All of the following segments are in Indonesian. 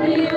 Amin.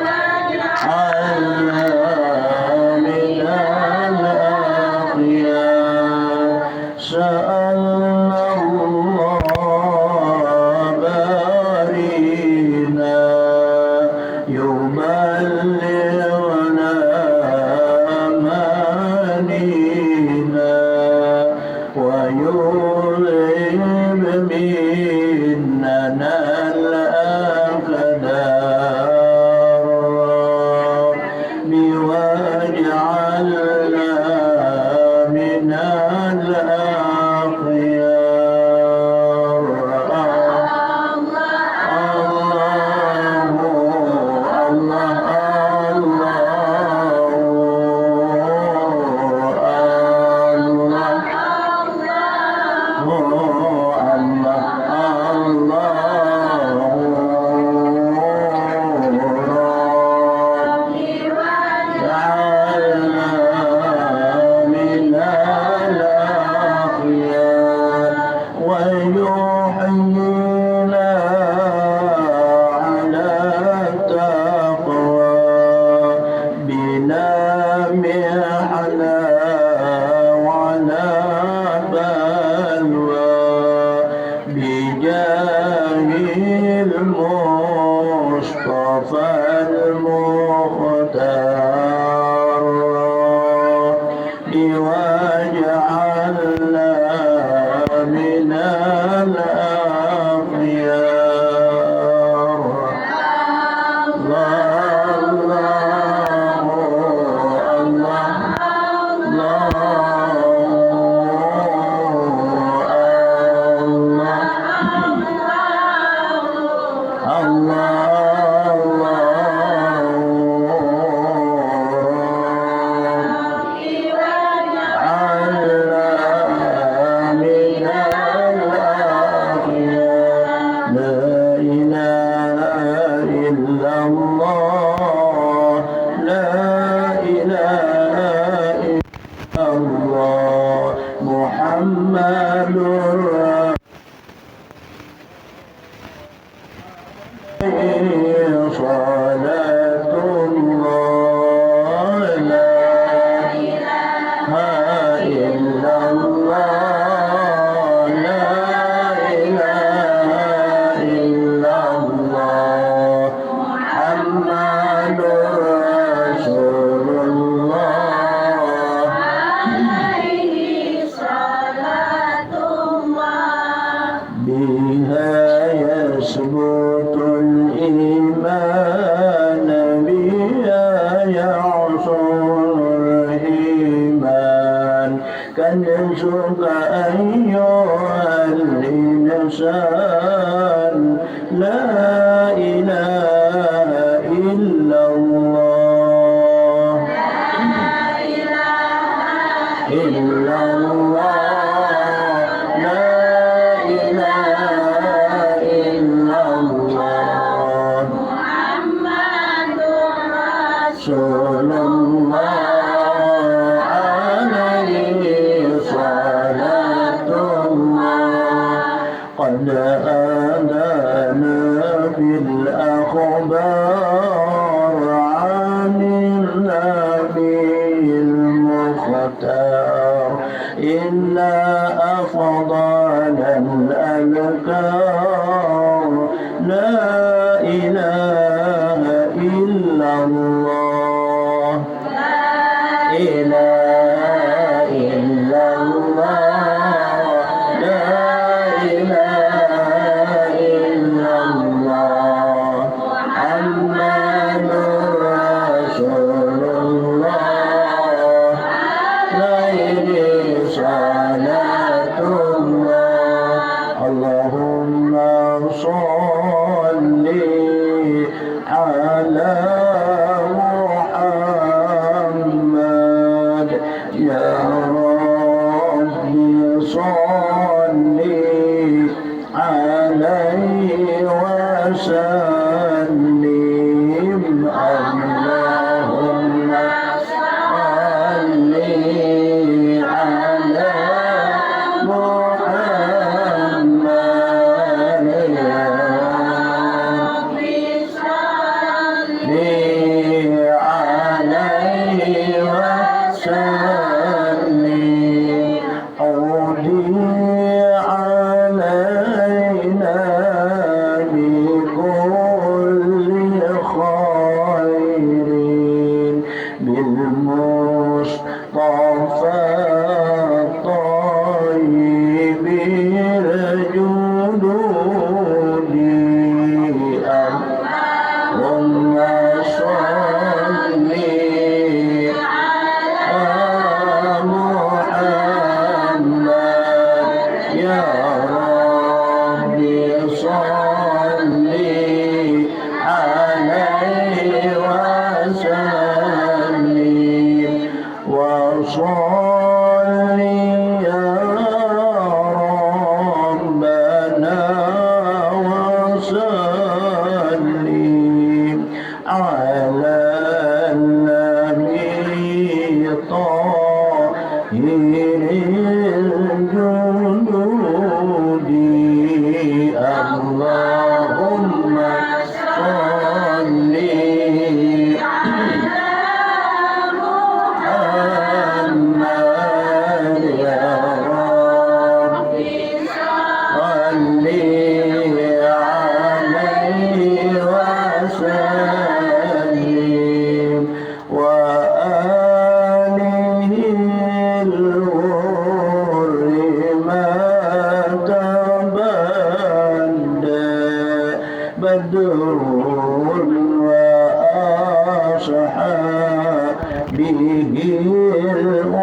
وأصحابه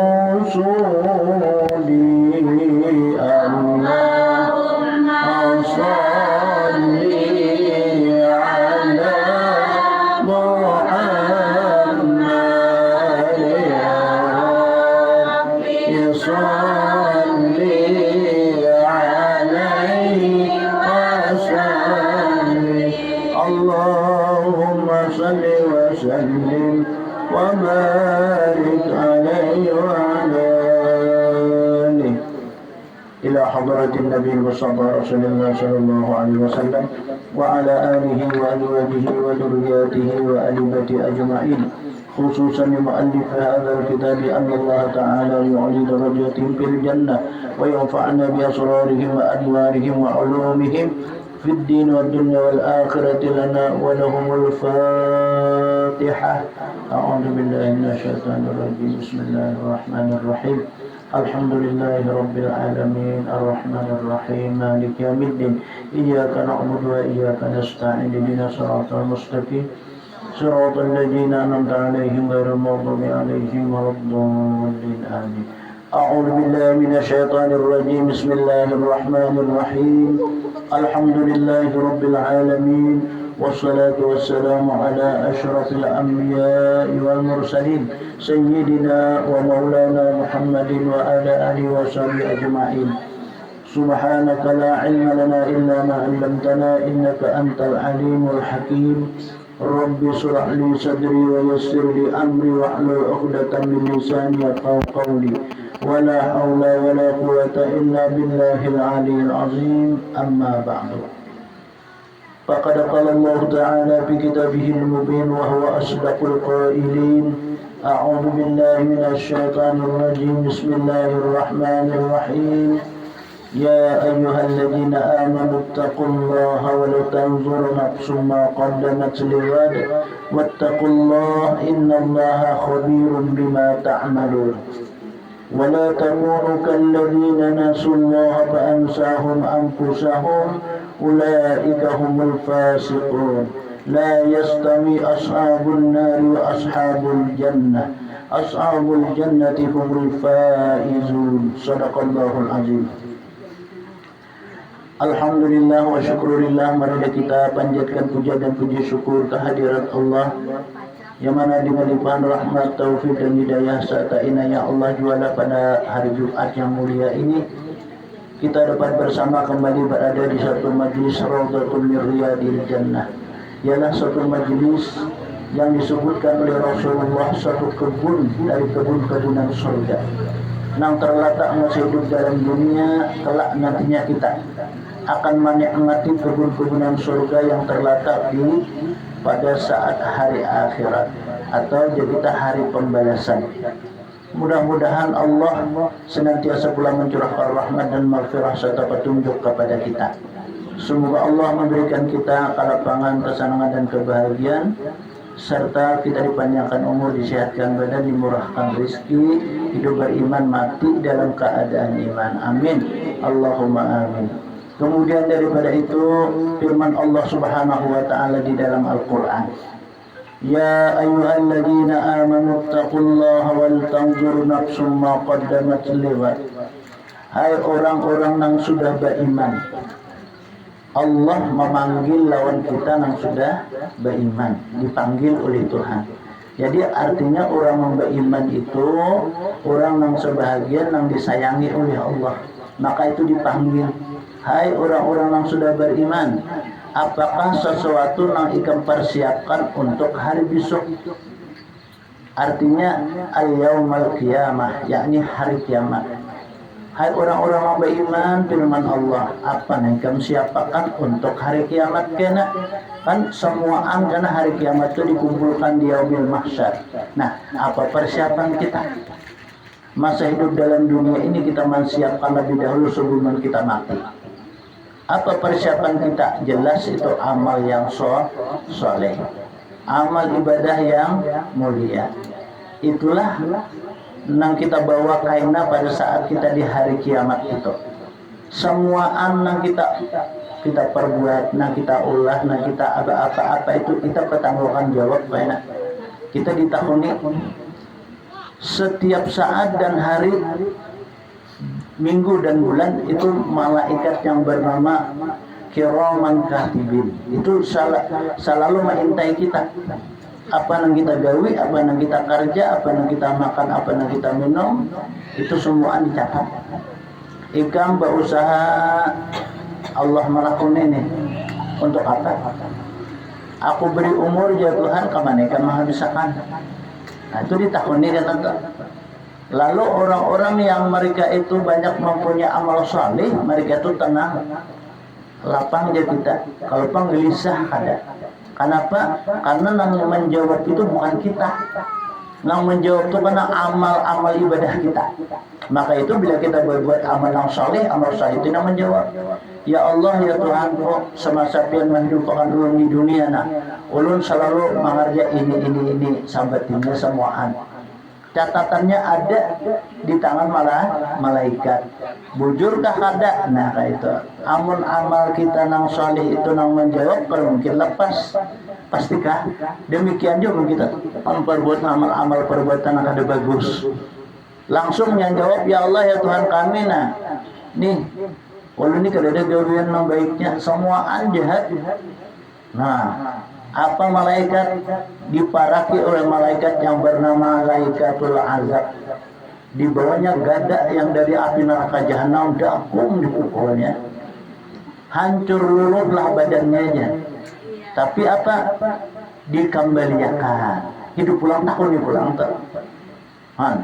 الأصول اللهم صل على محمد يا رب صل عليه وسلم اللهم صل وسلم وبارك عليه وعلى آله إلى حضرة النبي المصطفى رسول الله صلى الله عليه وسلم وعلى آله وأزواجه وذرياته وآل بيته أجمعين خصوصا لمؤلف هذا الكتاب أن الله تعالى يعلي درجاتهم في الجنة وينفعنا بأسرارهم وأنوارهم وعلومهم في الدين والدنيا والآخرة لنا ولهم الفاتحة. أعوذ بالله من الشيطان الرجيم. بسم الله الرحمن الرحيم. الحمد لله رب العالمين الرحمن الرحيم مالك يوم الدين إياك نعبد وإياك نستعين اهدنا الصراط المستقيم صراط الذين أنعمت عليهم غير المغضوب عليهم ولا الضالين آمين. أعوذ بالله من الشيطان الرجيم. بسم الله الرحمن الرحيم. الحمد لله رب العالمين والصلاة والسلام على أشرف الأنبياء والمرسلين سيدنا ومولانا محمد وعلى آله وصحبه أجمعين. سبحانك لا علم لنا إلا ما علمتنا إنك أنت العليم الحكيم. رب اشرح لي صدري ويسر لي أمري واحلل عقدة من لساني يفقهوا قولي ولا حول ولا قوة إلا بالله العلي العظيم. أما بعد فقد قال الله تعالى في كتابه المبين وهو أصدق القائلين. أعوذ بالله من الشيطان الرجيم. بسم الله الرحمن الرحيم. يا أيها الذين آمنوا اتقوا الله ولتنظر نفس ما قدمت لغد واتقوا الله إن الله خبير بما تعملون ولا تكونوا كالذين نسوا الله فأنساهم أنفسهم أولئك هم الفاسقون لا يستوي أصحاب النار وأصحاب الجنة أصحاب الجنة هم الفائزون. صدق الله العظيم. Alhamdulillah wa syukurillah. Marilah kita panjatkan puja dan puji syukur kehadirat Allah yang mana di melimpahan rahmat, taufik dan hidayah serta inayah Allah juala pada hari Jumat yang mulia ini kita dapat bersama kembali berada di satu majlis Raudhatul min Riyadil Jannah. Ialah satu majlis yang disebutkan oleh Rasulullah satu kebun dari kebun-kebunan surga yang terletak masih hidup dalam dunia. Kelak nantinya kita akan menikmati kebun-kebunan surga yang terletak di pada saat hari akhirat atau di kita hari pembalasan. Mudah-mudahan Allah senantiasa pula mencurahkan rahmat dan maghfirah serta petunjuk kepada kita. Semoga Allah memberikan kita kelapangan, kesenangan dan kebahagiaan serta kita dipanjangkan umur, disehatkan badan, dimurahkan rezeki, hidup beriman, mati dalam keadaan iman. Amin. Allahumma amin. Kemudian daripada itu firman Allah Subhanahu wa taala di dalam Al-Qur'an. Ya ayyuhalladzina amanu taqullaha wal tanzur nafsum ma qaddamat lighad. Hai orang-orang yang sudah beriman. Allah memanggil lawan kita yang sudah beriman, dipanggil oleh Tuhan. Jadi artinya orang yang beriman itu orang yang sebahagian yang disayangi oleh Allah. Maka itu dipanggil, hai orang-orang yang sudah beriman, apakah sesuatu yang ikam persiapkan untuk hari besok? Artinya al-yaumal qiyamah, yakni hari kiamat. Hai orang-orang yang beriman, firman Allah, apa yang kamu siapkan untuk hari kiamat? Kena kan semua karena hari kiamat itu dikumpulkan di yaumil mahsyar. Nah, apa persiapan kita? Masa hidup dalam dunia ini kita menyiapkan lebih dahulu sebelum kita mati. Apa persiapan kita? Jelas itu amal yang soleh, amal ibadah yang mulia. Itulah yang kita bawa kaina pada saat kita di hari kiamat itu. Semua yang kita kita perbuat, nah kita ulah, nah kita apa itu kita pertanggungan jawab banyak. Kita ditahuni setiap saat dan hari, minggu dan bulan itu malaikat yang bernama kiraman katibin itu selalu mengintai kita. Apa yang kita gawi, apa yang kita kerja, apa yang kita makan, apa yang kita minum, itu semua dicatat. Ikam berusaha Allah melakukan ini untuk apa? Aku beri umur ya Tuhan, kemana kan menghabiskan. Nah itu ditahuni kata. Lalu orang-orang yang mereka itu banyak mempunyai amal saleh, mereka itu tenang, lapang dia kita. Kalau penggelisah ada. Kenapa? Karena yang menjawab itu bukan kita. Yang menjawab itu karena amal-amal ibadah kita. Maka itu bila kita berbuat amal yang saleh, amal saleh itu yang menjawab. Ya Allah ya Tuhan, kok semasa pian menghidupkan ulun di dunia nah, ulun selalu mengerja ini sampai tinggal semuaan. Catatannya ada di tangan malaikat. Bujurkah kada? Nah kayak itu. Amun amal kita nang saleh itu nang menjawab, kalau mungkin lepas. Pastikah? Demikian juga kita memperbuat amal-amal perbuatan yang ada bagus. Langsung yang jawab, ya Allah ya Tuhan kami nah. Nih, kalau ini kada ada gawian yang baiknya, semuaan jahat. Nah, apa malaikat diparaki oleh malaikat yang bernama Malaikatul Azab. Di bawahnya gada yang dari api neraka jahanam dakung dipukulnya. Hancur lulutlah badannya. Tapi apa? Dikembalikan. Hidup pulang tahun pulang tahun.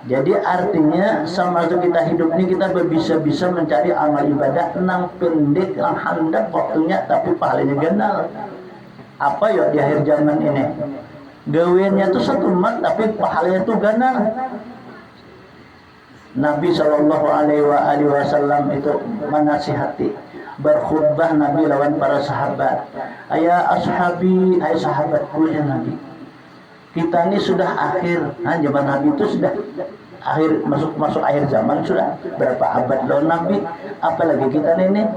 Jadi artinya sama kita hidup ini kita bisa mencari amal ibadah nang pendek, nang handap waktunya tapi pahalanya ganal. Apa ya di akhir zaman ini gawiannya tuh satu mat tapi pahalanya tuh ganal. Nabi Shallallahu Alaihi Wasallam itu menasihati berkhutbah Nabi lawan para sahabat. Ayah ashabi, ayah sahabatku ya Nabi. Kita ini sudah akhir, zaman Nabi itu sudah akhir masuk akhir zaman sudah berapa abad lawan Nabi. Apalagi kita ini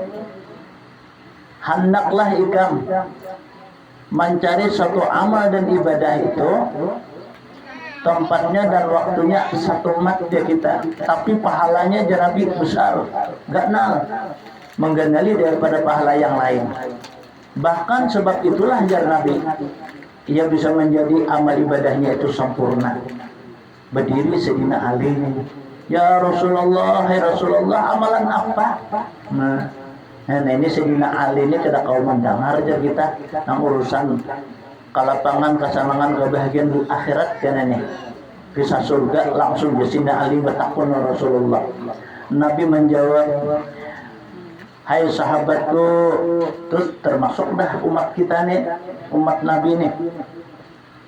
hendaklah ikam mencari satu amal dan ibadah itu tempatnya dan waktunya satu mat ya kita, tapi pahalanya jarabi besar, gak nal mengganali daripada pahala yang lain. Bahkan sebab itulah jar Nabi, ia bisa menjadi amal ibadahnya itu sempurna. Berdiri Sayyidina Ali, ya Rasulullah, hai Rasulullah, amalan apa? Nah ini Sayyidina Ali ini tidak kau mendengar aja kita yang urusan kelapangan, kesenangan, kebahagiaan di akhirat kan ini bisa surga langsung di Sayyidina Ali bertakun Rasulullah. Nabi menjawab, hai sahabatku, terus termasuk dah umat kita nih, umat Nabi nih,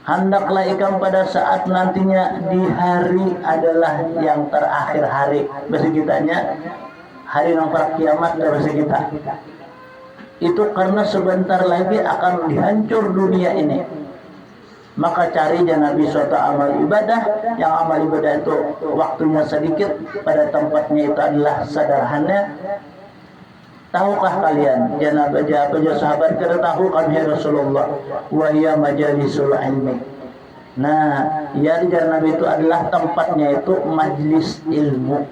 hendaklah ikam pada saat nantinya di hari adalah yang terakhir hari bahasa kitanya, hari nomor kiamat bahasa kita itu karena sebentar lagi akan dihancur dunia ini. Maka cari Nabi suatu amal ibadah, yang amal ibadah itu waktunya sedikit, pada tempatnya itu adalah sederhana. Tahukah kalian apa sahabat kita tahu kan ya Rasulullah, wa ya majalisul ilmi. Nah, ya Nabi itu adalah tempatnya itu majlis ilmu.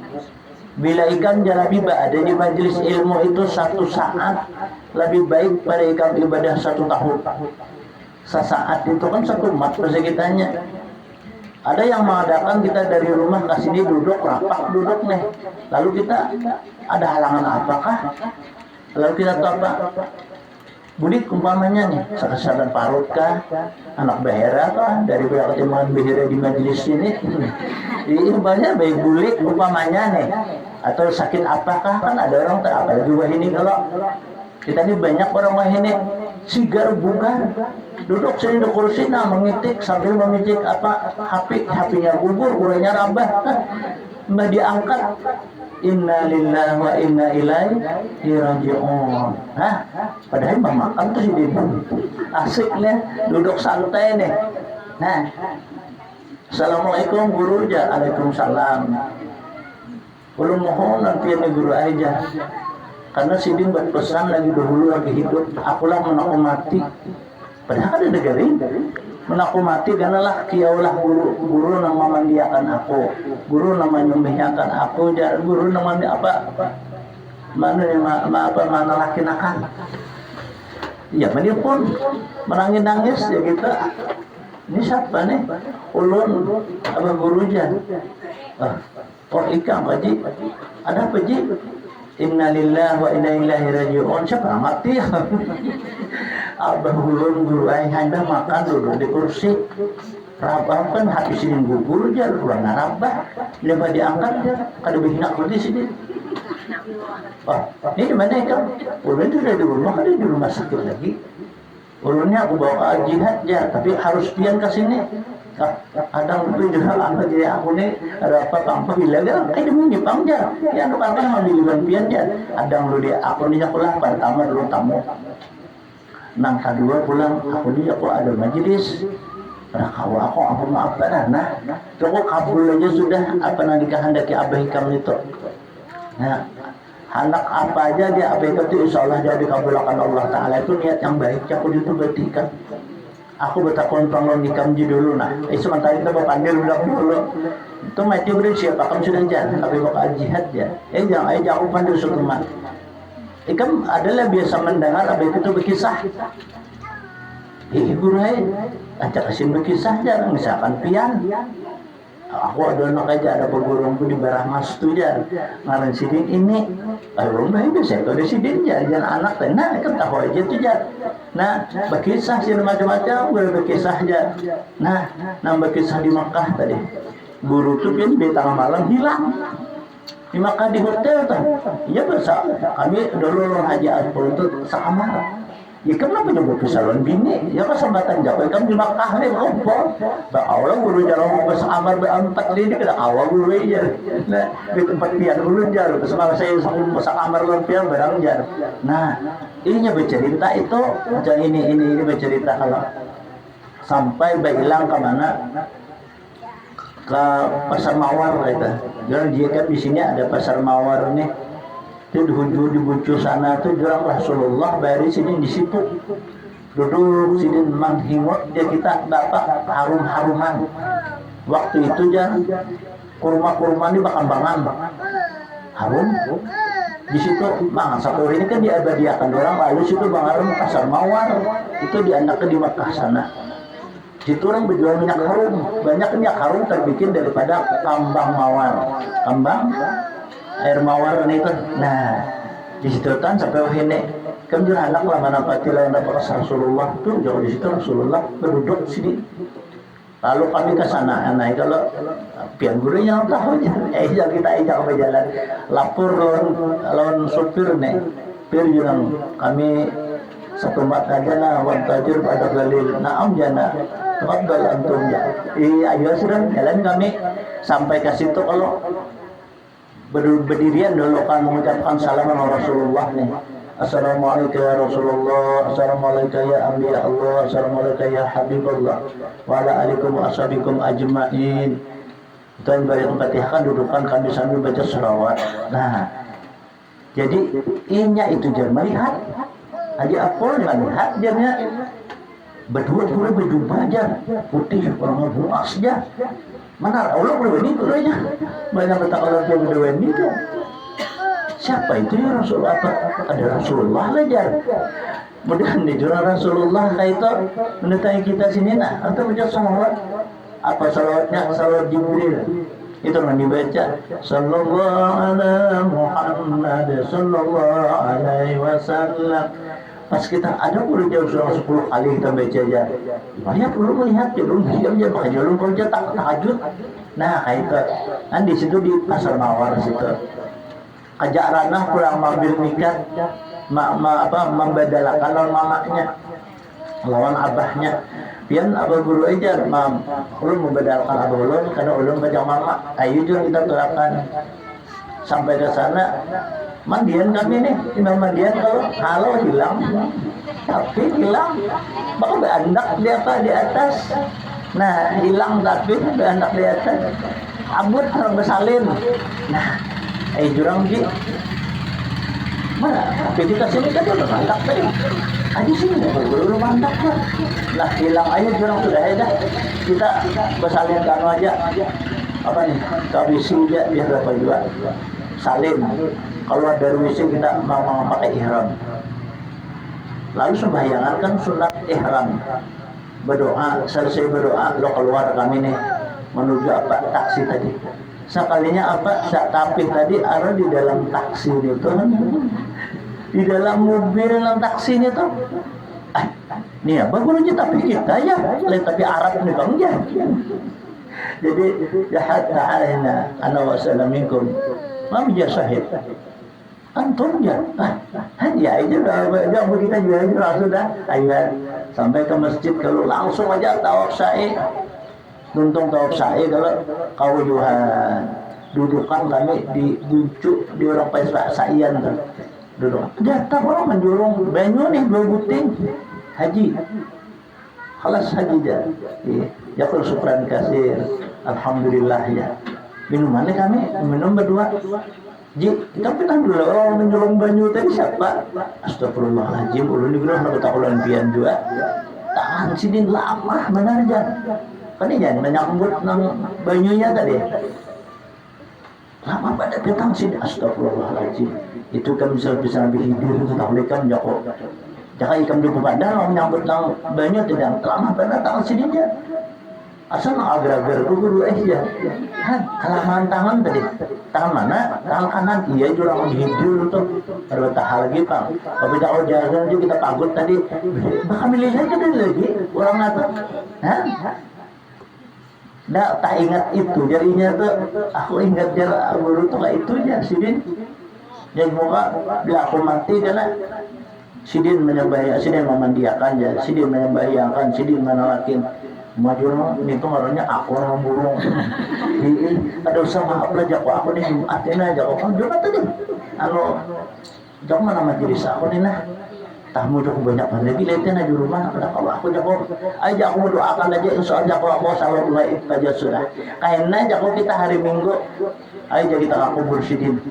Bila ikan jarabi ada di majlis ilmu itu satu saat lebih baik pada ikan ibadah satu tahun. Sesaat itu kan satu mat kitanya. Ada yang mengadakan kita dari rumah ke sini duduk rapat duduk nih. Lalu kita ada halangan apakah? Lalu kita tahu apa? Budik umpamanya nih, sadar parut kah, anak behera kah, dari berapa teman behera di majelis ini, ini banyak baik bulik umpamanya nih, atau sakit apakah kan ada orang tak apa juga ini kalau kita ini banyak orang ini sigar bukan duduk sini di kursi nah mengitik sambil mengicik apa HP-nya gugur, gulanya rambah, mbah diangkat. Inna lillahi wa inna ilaihi raji'un. Padahal makan tuh sih asik nih, duduk santai nih. Nah, assalamualaikum guru aja, waalaikumsalam. Belum mohon nanti ini guru aja. Karena Sidin berpesan lagi dahulu lagi hidup, akulah menaku mati. Padahal ada negara menaku mati karena lah kiaulah guru nama mandiakan aku, guru nama nyumbihkan aku, guru namanya apa mana laki nakal. Ya dia pun menangis ya kita. Ini siapa nih? Ulun apa guru jan? Oh ikam Haji. Ada apa Ji? Innalillahi wa inna ilaihi raji'un. Siapa mati ya? Abah guru hendak makan dulu di kursi. Rabah kan habisin gugur aja, kurang rabah. Lepas diangkat dia, kada bihina di sini. Oh, ini di mana kan? Ulun itu dari rumah, ada di rumah sakit lagi. Ulunnya aku bawa jihad ya, tapi harus pian ke sini. Adang itu juga apa jadi aku nih ada apa kampak bila kan demi nyepang aja ya lu kan ambil pian aja adang lu dia aku nih pulang pertama dulu tamu nang kedua pulang aku nih aku ada majelis aku maaf nah cukup kabul aja sudah apa yang dikehendaki abah hikam itu nah anak apa aja dia abah itu insya Allah jadi kabulkan Allah Ta'ala itu niat yang baik aku itu bertikan aku bertakon panglon nikam dulu nah sementara itu panggil udah dulu itu mati beri siapa kamu sudah jalan tapi bakal jihad ya jangan aku panggil suatu mat ikam adalah biasa mendengar apa itu berkisah guru acak asin berkisah jarang misalkan pian aku ada anak aja ada pegurungku di Barah Mas tuh jar ngaran Sidin ini ayo baik bisa itu di Sidin jangan anak nah kan tahu aja tuh jar nah berkisah sih macam-macam berkisah aja nah berkisah di Makkah tadi guru tuh kan di tengah malam hilang di Makkah di hotel tuh iya biasa kami dulu haji Asbul itu sekamar ya kenapa nyebut salon bini ya kesempatan jawab kan di Makkah nih ngobrol Allah guru jalan ke sekamar berempat ini kena awal guru aja nah di tempat pian guru jar bersama saya sekamar luar pian barang jar nah ini bercerita itu macam ini bercerita kalau sampai berhilang ke mana ke pasar Mawar gitu dan dia kan di sini ada pasar Mawar nih itu di bucu sana tuh jurang Rasulullah bari sini di situ duduk sini menghingot dia kita dapat harum-haruman waktu itu jangan kurma ini bakal-bangan harum di situ mang satu ini kan diabadiakan orang lalu situ bang harum pasar Mawar itu dianakkan di Makkah sana situ orang berjual minyak harum banyak minyak harum terbikin daripada kambang mawar kambang air mawar itu nah di situ kan sampai ini kan dia anak lah mana patilah yang dapat Rasulullah tuh jauh di situ Rasulullah berduduk sini lalu kami ke sana nah kalau pian gurunya tahu aja kita ajak ke jalan lapor lawan sopir nih pir jurang kami satu mat aja lah wantajir pada galil naam jana tafadhal antum ya ayo sudah jalan kami sampai ke situ kalau berdirian dulu kan mengucapkan salam Rasulullah nih Assalamualaikum ya Rasulullah Assalamualaikum ya Ambiya Allah Assalamualaikum ya Habibullah wa ala alikum wa ashabikum ajma'in dan balik Fatihah dudukan kami sambil baca selawat nah jadi inya itu jangan melihat Haji Apol melihat jangan berdua-dua berjumpa aja putih orang buas aja mana Allah boleh ini kurangnya banyak kata Allah yang boleh ini siapa itu ya Rasulullah apa ada Rasulullah aja kemudian di jurnal Rasulullah itu mendatangi kita sini nah atau baca salawat apa salawatnya salawat Jibril itu yang dibaca sallallahu ala Muhammad sallallahu alaihi wasallam pas kita ada perlu jauh 10 kali kita baca aja banyak perlu melihat jalur diam aja pakai jalur kerja tak tahajud nah kayak itu kan di situ di pasar Mawar situ ajak ranah pulang mobil mikat membadalakan lawan mamanya lawan abahnya pian abah guru aja ulun membadalkan abah ulun karena ulun baca mama ayo juga kita terapkan sampai ke sana mandian kami nih Imam mandian kalau hilang tapi hilang bakal berandak di atas nah hilang tapi berandak di atas abut orang bersalin nah jurang ji Mana? Aktivitas ini kan udah mantap tadi. Aja sini belum mantap lah. Nah hilang aja jurang sudah ya dah. Kita bersalin kanu aja. Apa nih? Kabisi aja biar dapat juga. Salin. Kalau ada WC kita mau pakai ihram. Lalu sembayangan kan sunat ihram. Berdoa, selesai berdoa, lo keluar kami nih menuju apa taksi tadi. Sekalinya apa tapih tadi ada di dalam taksi itu kan, di dalam mobil dalam taksi itu. Nih ya, bagus aja tapi kita ya, tapi Arab nih bang ya. Jadi jahat ta'alina ana wa salaminkum. Mam ya sahib. Antum ya, ya itu dah kita juga sudah, ayo sampai ke masjid kalau langsung aja tawaf sa'i, tuntung tawaf sa'i kalau kawujuhan dudukan kami di bucuk di orang Paisra sa'ian kan, duduk jatah orang menjurung banyu nih 2 buting haji, halas haji dah, ya kalau syukran kasir, alhamdulillah ya, minumannya kami minum berdua. Kita pernah dulu orang menjolong banyu tadi siapa? Astagfirullahaladzim, ulun dibilang nak ketakulan pian juga. Tangan sidin lama mana aja. Kan ini jangan menyambut nang banyunya tadi. Lama pada petang sidin. Astagfirullahaladzim. Itu kan bisa lebih hidur itu tak boleh kan jako. Jaka ikam cukup badan orang menyambut nang banyu tidak lama pada tangan sidinnya. Asal agar-agar guru ya. Kan kelamaan tangan tadi. Tangan mana? Tangan kanan. Iya jurang hidur tuh. Ada tahal lagi Pak. Tapi kalau jalan juga kita pagut tadi. Bakal milih aja tadi lagi. Orang ngata. Hah? Nggak, tak ingat itu. Jadinya tuh aku ingat jalan guru tuh kayak itu aja Sidin. Jadi moga bila aku mati karena Sidin menyembahkan, Sidin memandiakan ya. Sidin menyembahkan, Sidin menolakin. Majurang itu ngaruhnya aku orang burung. Ada usah maaf lah jako aku nih Jumatin aja kok Jumat tadi. Anu jak mana majelis aku nih nah. Tamu cukup banyak lagi lihatin aja rumah ada kalau aku jako aja aku berdoakan aja insyaallah jako mau salat baik aja sudah. Kayaknya jako kita hari Minggu aja kita kubur Sidin.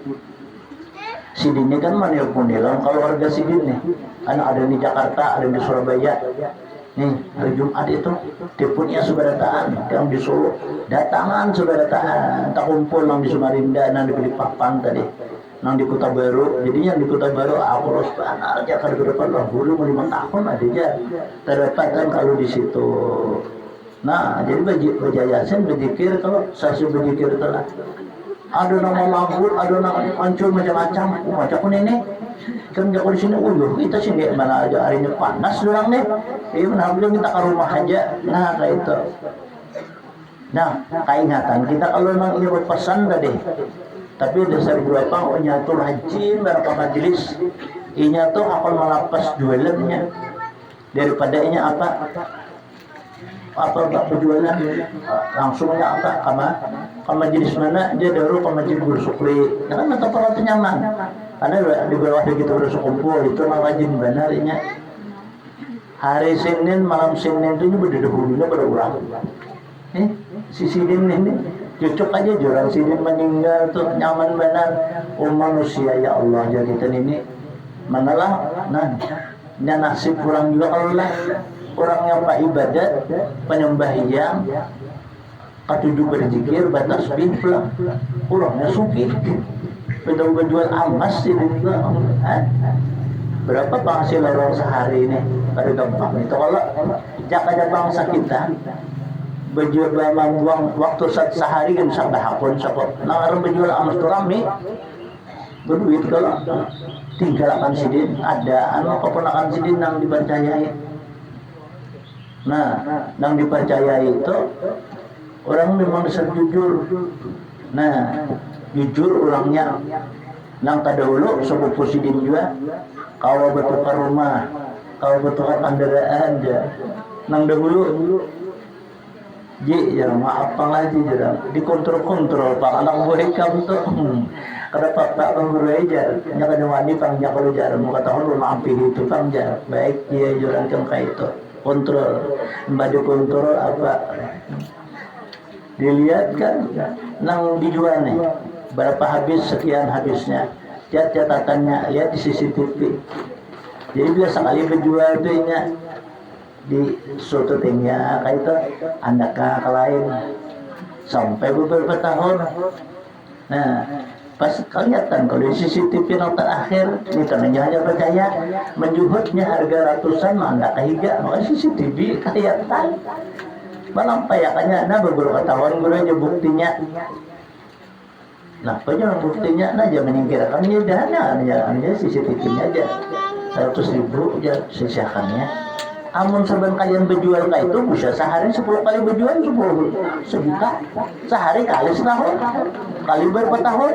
Sidin ini kan manilpun nilang kalau warga Sidin nih. Ada di Jakarta, ada di Surabaya. Nih, hari Jumat itu tipunya saudarataan yang di Solo datangan saudarataan tak kumpul nang di Samarinda nang di Balikpapan tadi nang di Kota Baru jadi yang di Kota Baru aku harus panar aja kalau ke depan lah dulu 5 tahun aja terdapat kan kalau di situ nah jadi berjayasin berzikir kalau saya berzikir itulah ada nama mabur ada nama muncul macam-macam macam ini kan jago di sini, kita sini mana aja harinya panas orang nih, mana belum kita ke rumah aja, nah kayak itu. Nah, keingatan kita kalau memang ini berpesan tadi, tapi dasar berapa nyatur rajin berapa majelis, ini tuh akan melapas jualannya daripada apa berjualan langsungnya apa ke majelis mana dia daru ke majelis bersukri, kan atau kalau nyaman. Karena di bawah kita berusuk kumpul itu rajin benarnya hari Senin malam Senin itu berdahulunya berulang si Sidin ini cocok aja jurang Sidin meninggal tuh nyaman benar manusia ya Allah jadi kita ini manalah nah nasib kurang juga kalau lah orangnya pak ibadat penyembahyang ketujuh berzikir batas biflah orangnya sukit udah berjual emas sih berapa penghasilan orang sehari ini pada gampang itu kalau jaka bangsa kita berjual membuang waktu sehari kan sampai hapun sapot nah orang berjual emas itu rame berduit kalau tinggalkan Sidin ada keponakan Sidin yang dipercayai nah yang dipercayai itu orang memang dasar jujur nah jujur orangnya nang tadahulu sepupu Sidin juga kalau bertukar rumah kalau bertukar kendaraan aja nang dahulu ya maaf lagi jarang dikontrol pak anak boleh kamu tuh kada pak guru aja nya kada wani pangnya kalau jarang mau kata lu mampir itu pangja baik dia jalan kan kayak itu kontrol baju kontrol apa dilihat kan nang dijual nih berapa habis sekian habisnya catatannya lihat di CCTV. Jadi biasa kali berjual tuh di suatu tingnya kayak itu anak ke lain sampai beberapa tahun. Nah, pas kelihatan kalau di CCTV yang terakhir ini karena hanya percaya menjuhutnya harga ratusan mana kehiga maka CCTV kelihatan malam payakannya nah beberapa tahun gue aja buktinya. Nah, pokoknya buktinya aja menyingkirkannya dana aja CCTV-nya aja 100.000 aja sisihkannya. Amun saban kalian berjual kayak itu bisa sehari 10 kali berjual 10 sejuta sehari kali setahun kali berapa tahun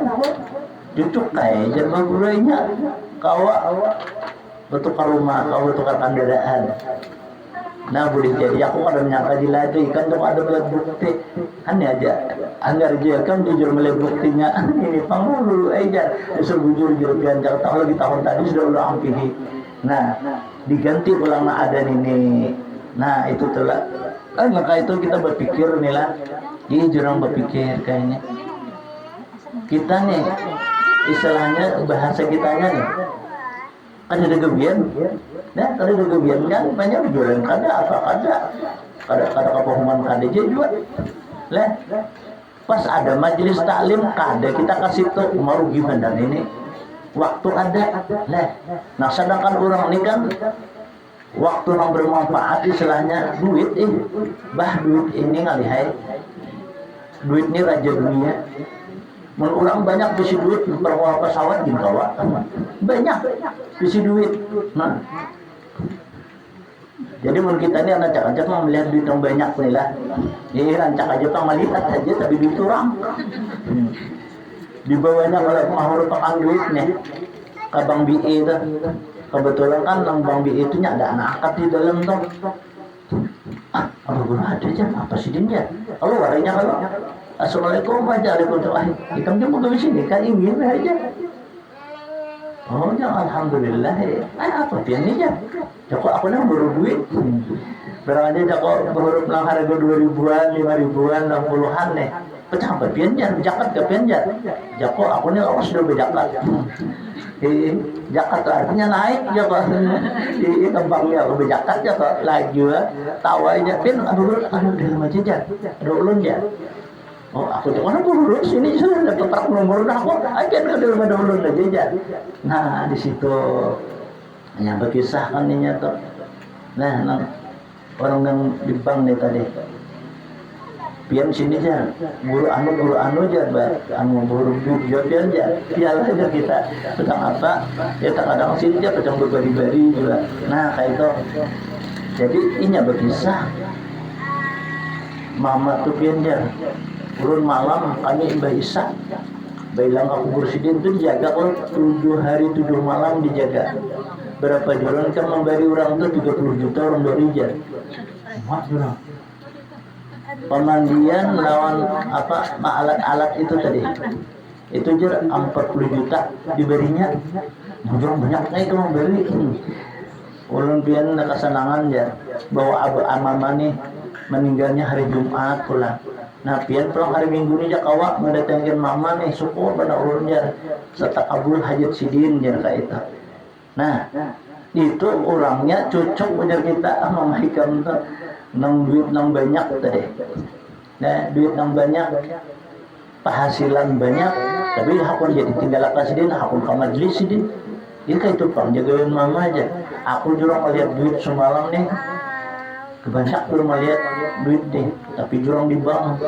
cucuk kayak jangan gurainya kawa bertukar rumah kawa bertukar kendaraan. Nah boleh jadi aku ada menyangka di lado ikan tuh ada buat bukti aneh aja anggar dia kan jujur melihat buktinya ini panggul dulu aja disuruh bujur jurbian jangan tahu lagi tahun tadi sudah ulang ampihi. Nah diganti ulang ada ini. Nah itu telah maka itu kita berpikir nih lah ini jurang berpikir kayaknya kita nih istilahnya bahasa kitanya nih kan ada gebian. Nah kalau ada gebian kan banyak jualan kada apa kada kepohoman kada aja jual lah pas ada majelis taklim kada kita kasih tuh mau gimana ini waktu ada lah. Nah sedangkan orang ini kan waktu yang bermanfaat istilahnya duit duit ini ngalihai duit ini raja dunia. Menurut orang banyak bisi duit berapa pesawat gitu kawan banyak bisi duit. Nah jadi menurut kita ini anak cak-cak mau melihat duit yang banyak nih lah ini rancak aja kan melihat aja tapi duit orang di bawahnya kalau mahur pakai duitnya ke Bang BI itu kebetulan kan Bang BI itu ada anak angkat di dalam tuh apa guru ada aja apa sih dia kalau warnanya kalau assalamualaikum aja ada untuk hitam dia mau ke sini kan ingin aja oh ya alhamdulillah apa dia nih ya Joko aku nang baru duit berapa aja Joko baru pulang harga 2.000-an 5.000-an 60-an nih pecah apa pianjar jakat ke pianjar Joko aku nih awas sudah berjakat jakat artinya naik Joko di kembangnya aku berjakat Joko laju tawa aja pin aduh dalam aja ada ulun ya. Oh, aku cuma urus sini sudah dapat truk nomor aku aja ke dalam ada ulun aja. Nah, di situ hanya berkisah kan ini tuh. Nah, orang yang di bank nih tadi. Pian sini aja, guru anu aja, guru pian aja. Pialah aja kita sedang apa? Ya kadang sini aja sedang berbari-bari juga. Nah, kayak itu. Jadi ini berkisah. Mama tuh pian aja. Turun malam kami Mbah Isa bilang aku Bursidin itu dijaga kalau 7 hari 7 malam dijaga berapa jualan kan memberi orang itu 30 juta orang berijar mak jurang pemandian lawan apa alat-alat itu tadi itu jer 40 juta diberinya jurang banyak nih kalau memberi ulun pian kesenangan ya bahwa abu amama nih meninggalnya hari Jumat pulang. Nah, pian pulang hari Minggu ni jak awak mendatangkan mama nih syukur pada ulun jar serta kabul hajat sidin jar kayak itu. Nah, itu orangnya cocok benar kita memahikam tuh nang duit nang banyak tadi. Nah, duit nang banyak penghasilan banyak tapi hakun jadi tinggal apa sidin hakun ke majlis sidin. Dia kayak itu pang jagain mama aja. Aku jurang melihat duit semalam nih. Kebanyak belum melihat duit nih, tapi jurang di bank.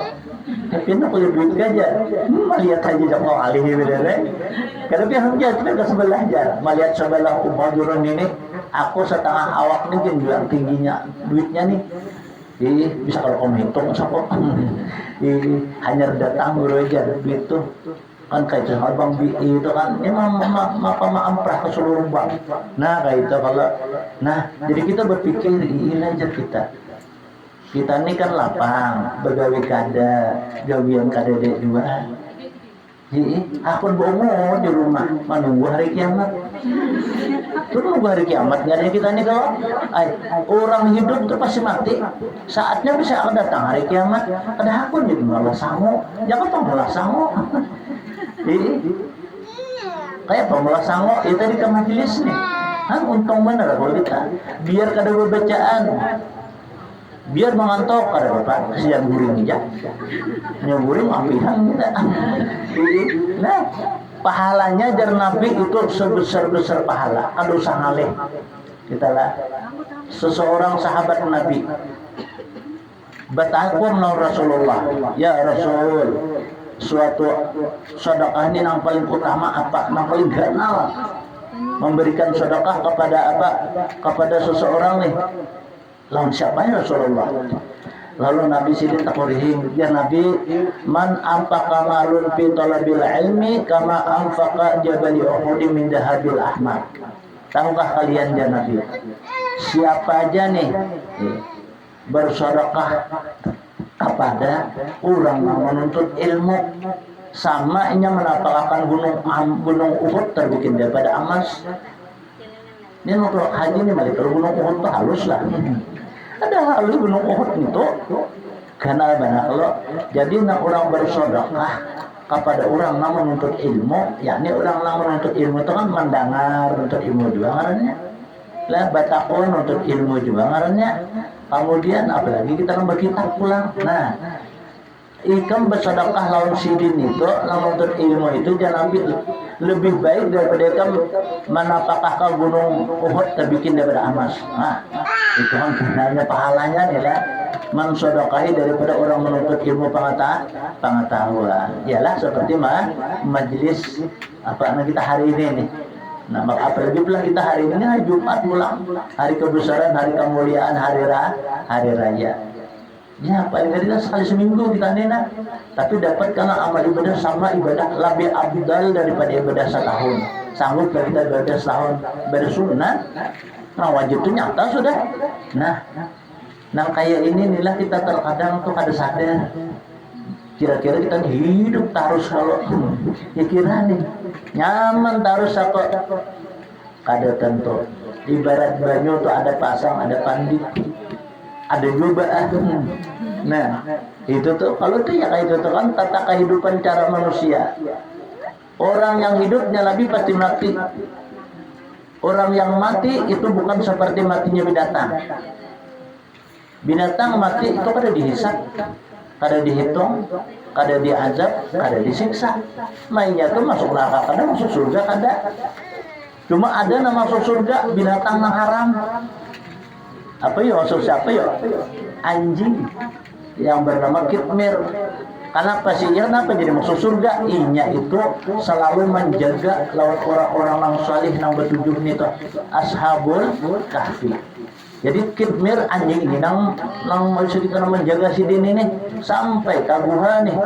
Tapi nak boleh duit aja, melihat aja jangan alih bener. Karena dia hanya kita sebelah aja, melihat sebelah umur jurang ini, aku setengah awak nih jual tingginya duitnya nih. Bisa kalau kamu hitung siapa? Hanya datang guru aja duit tuh. Kan kayak sama Bang BI itu kan ini amprah ke seluruh bank. Nah kayak itu kalau jadi kita berpikir ini aja kita ini kan lapang begawi kada gawian kada dek dua jadi aku bongo di rumah menunggu hari kiamat itu nunggu hari kiamat nggak ada kita nih kalau orang hidup itu pasti mati saatnya bisa akan datang hari kiamat ada aku jadi malah sangu jangan tau malah sangu kayak pemulas sango itu tadi ke majelis nih kan untung bener kalau kita biar kada bacaan biar mengantok kada bapak siang guring aja nyaguring apihan kita nah pahalanya jar Nabi itu sebesar-besar pahala kada usah ngalih kita lah seseorang sahabat Nabi bertakun lawan Rasulullah ya Rasul suatu sedekah ini yang paling utama apa yang paling ganal memberikan sedekah kepada apa kepada seseorang nih lawan siapa ya Rasulullah lalu Nabi sidin takurihim ya Nabi man anfaqa malun fi talabil ilmi kama anfaqa jabali uhud min dahabil ahmar tahukah kalian ya Nabi siapa aja nih bersedekah kepada orang yang menuntut ilmu sama inya menapakkan gunung Uhud terbikin daripada emas. Ini mau haji nih balik kalau gunung Uhud tuh halus lah. Ada halus gunung Uhud itu karena banyak kalau jadi nak orang bersedekah kepada orang yang menuntut ilmu, yakni orang yang menuntut ilmu itu kan mendengar menuntut ilmu juga ngarannya. Lah batakon menuntut ilmu juga ngarannya. Kemudian apalagi kita membagi kitab pulang. Nah, ikam bersedekah lawan sidin itu, lawan menuntut ilmu itu jangan ambil lebih baik daripada ikam menapakah ke gunung Uhud terbikin daripada emas. Nah, itu kan sebenarnya pahalanya nih lah. Mensedekahi daripada orang menuntut ilmu pengetahuan. Ialah seperti majelis apa kita hari ini nih. Nah, maka apalagi pula kita hari ini hari Jumat pulang, hari kebesaran, hari kemuliaan, hari raya. Ya, paling tidak sekali seminggu kita nena. Tapi dapat karena amal ibadah sama ibadah lebih abdal daripada ibadah setahun. Sanggup kita ibadah setahun bersunnah. Nah, wajib itu nyata sudah. Nah kayak ini inilah kita terkadang tuh kada sadar. Kira-kira kita hidup terus kalau ya kira nih nyaman terus apa kada tentu ibarat banyu tuh ada pasang ada pandi ada juga nah itu tuh kalau tuh ya kayak itu tuh kan tata kehidupan cara manusia orang yang hidupnya lebih pasti mati orang yang mati itu bukan seperti matinya binatang mati itu kada dihisap kada dihitung, kada diazab, kada disiksa. Mainnya tuh masuk neraka, kada masuk surga, kada. Cuma ada nama masuk surga binatang yang haram. Apa ya masuk siapa ya? Anjing yang bernama kitmir. Kenapa sih? Ya kenapa jadi masuk surga? Inya itu selalu menjaga lawan orang-orang yang salih yang bertujuh itu ashabul kahfi. Jadi kitmir anjing ini nang maksud kita menjaga si din ini sampai kaguha nih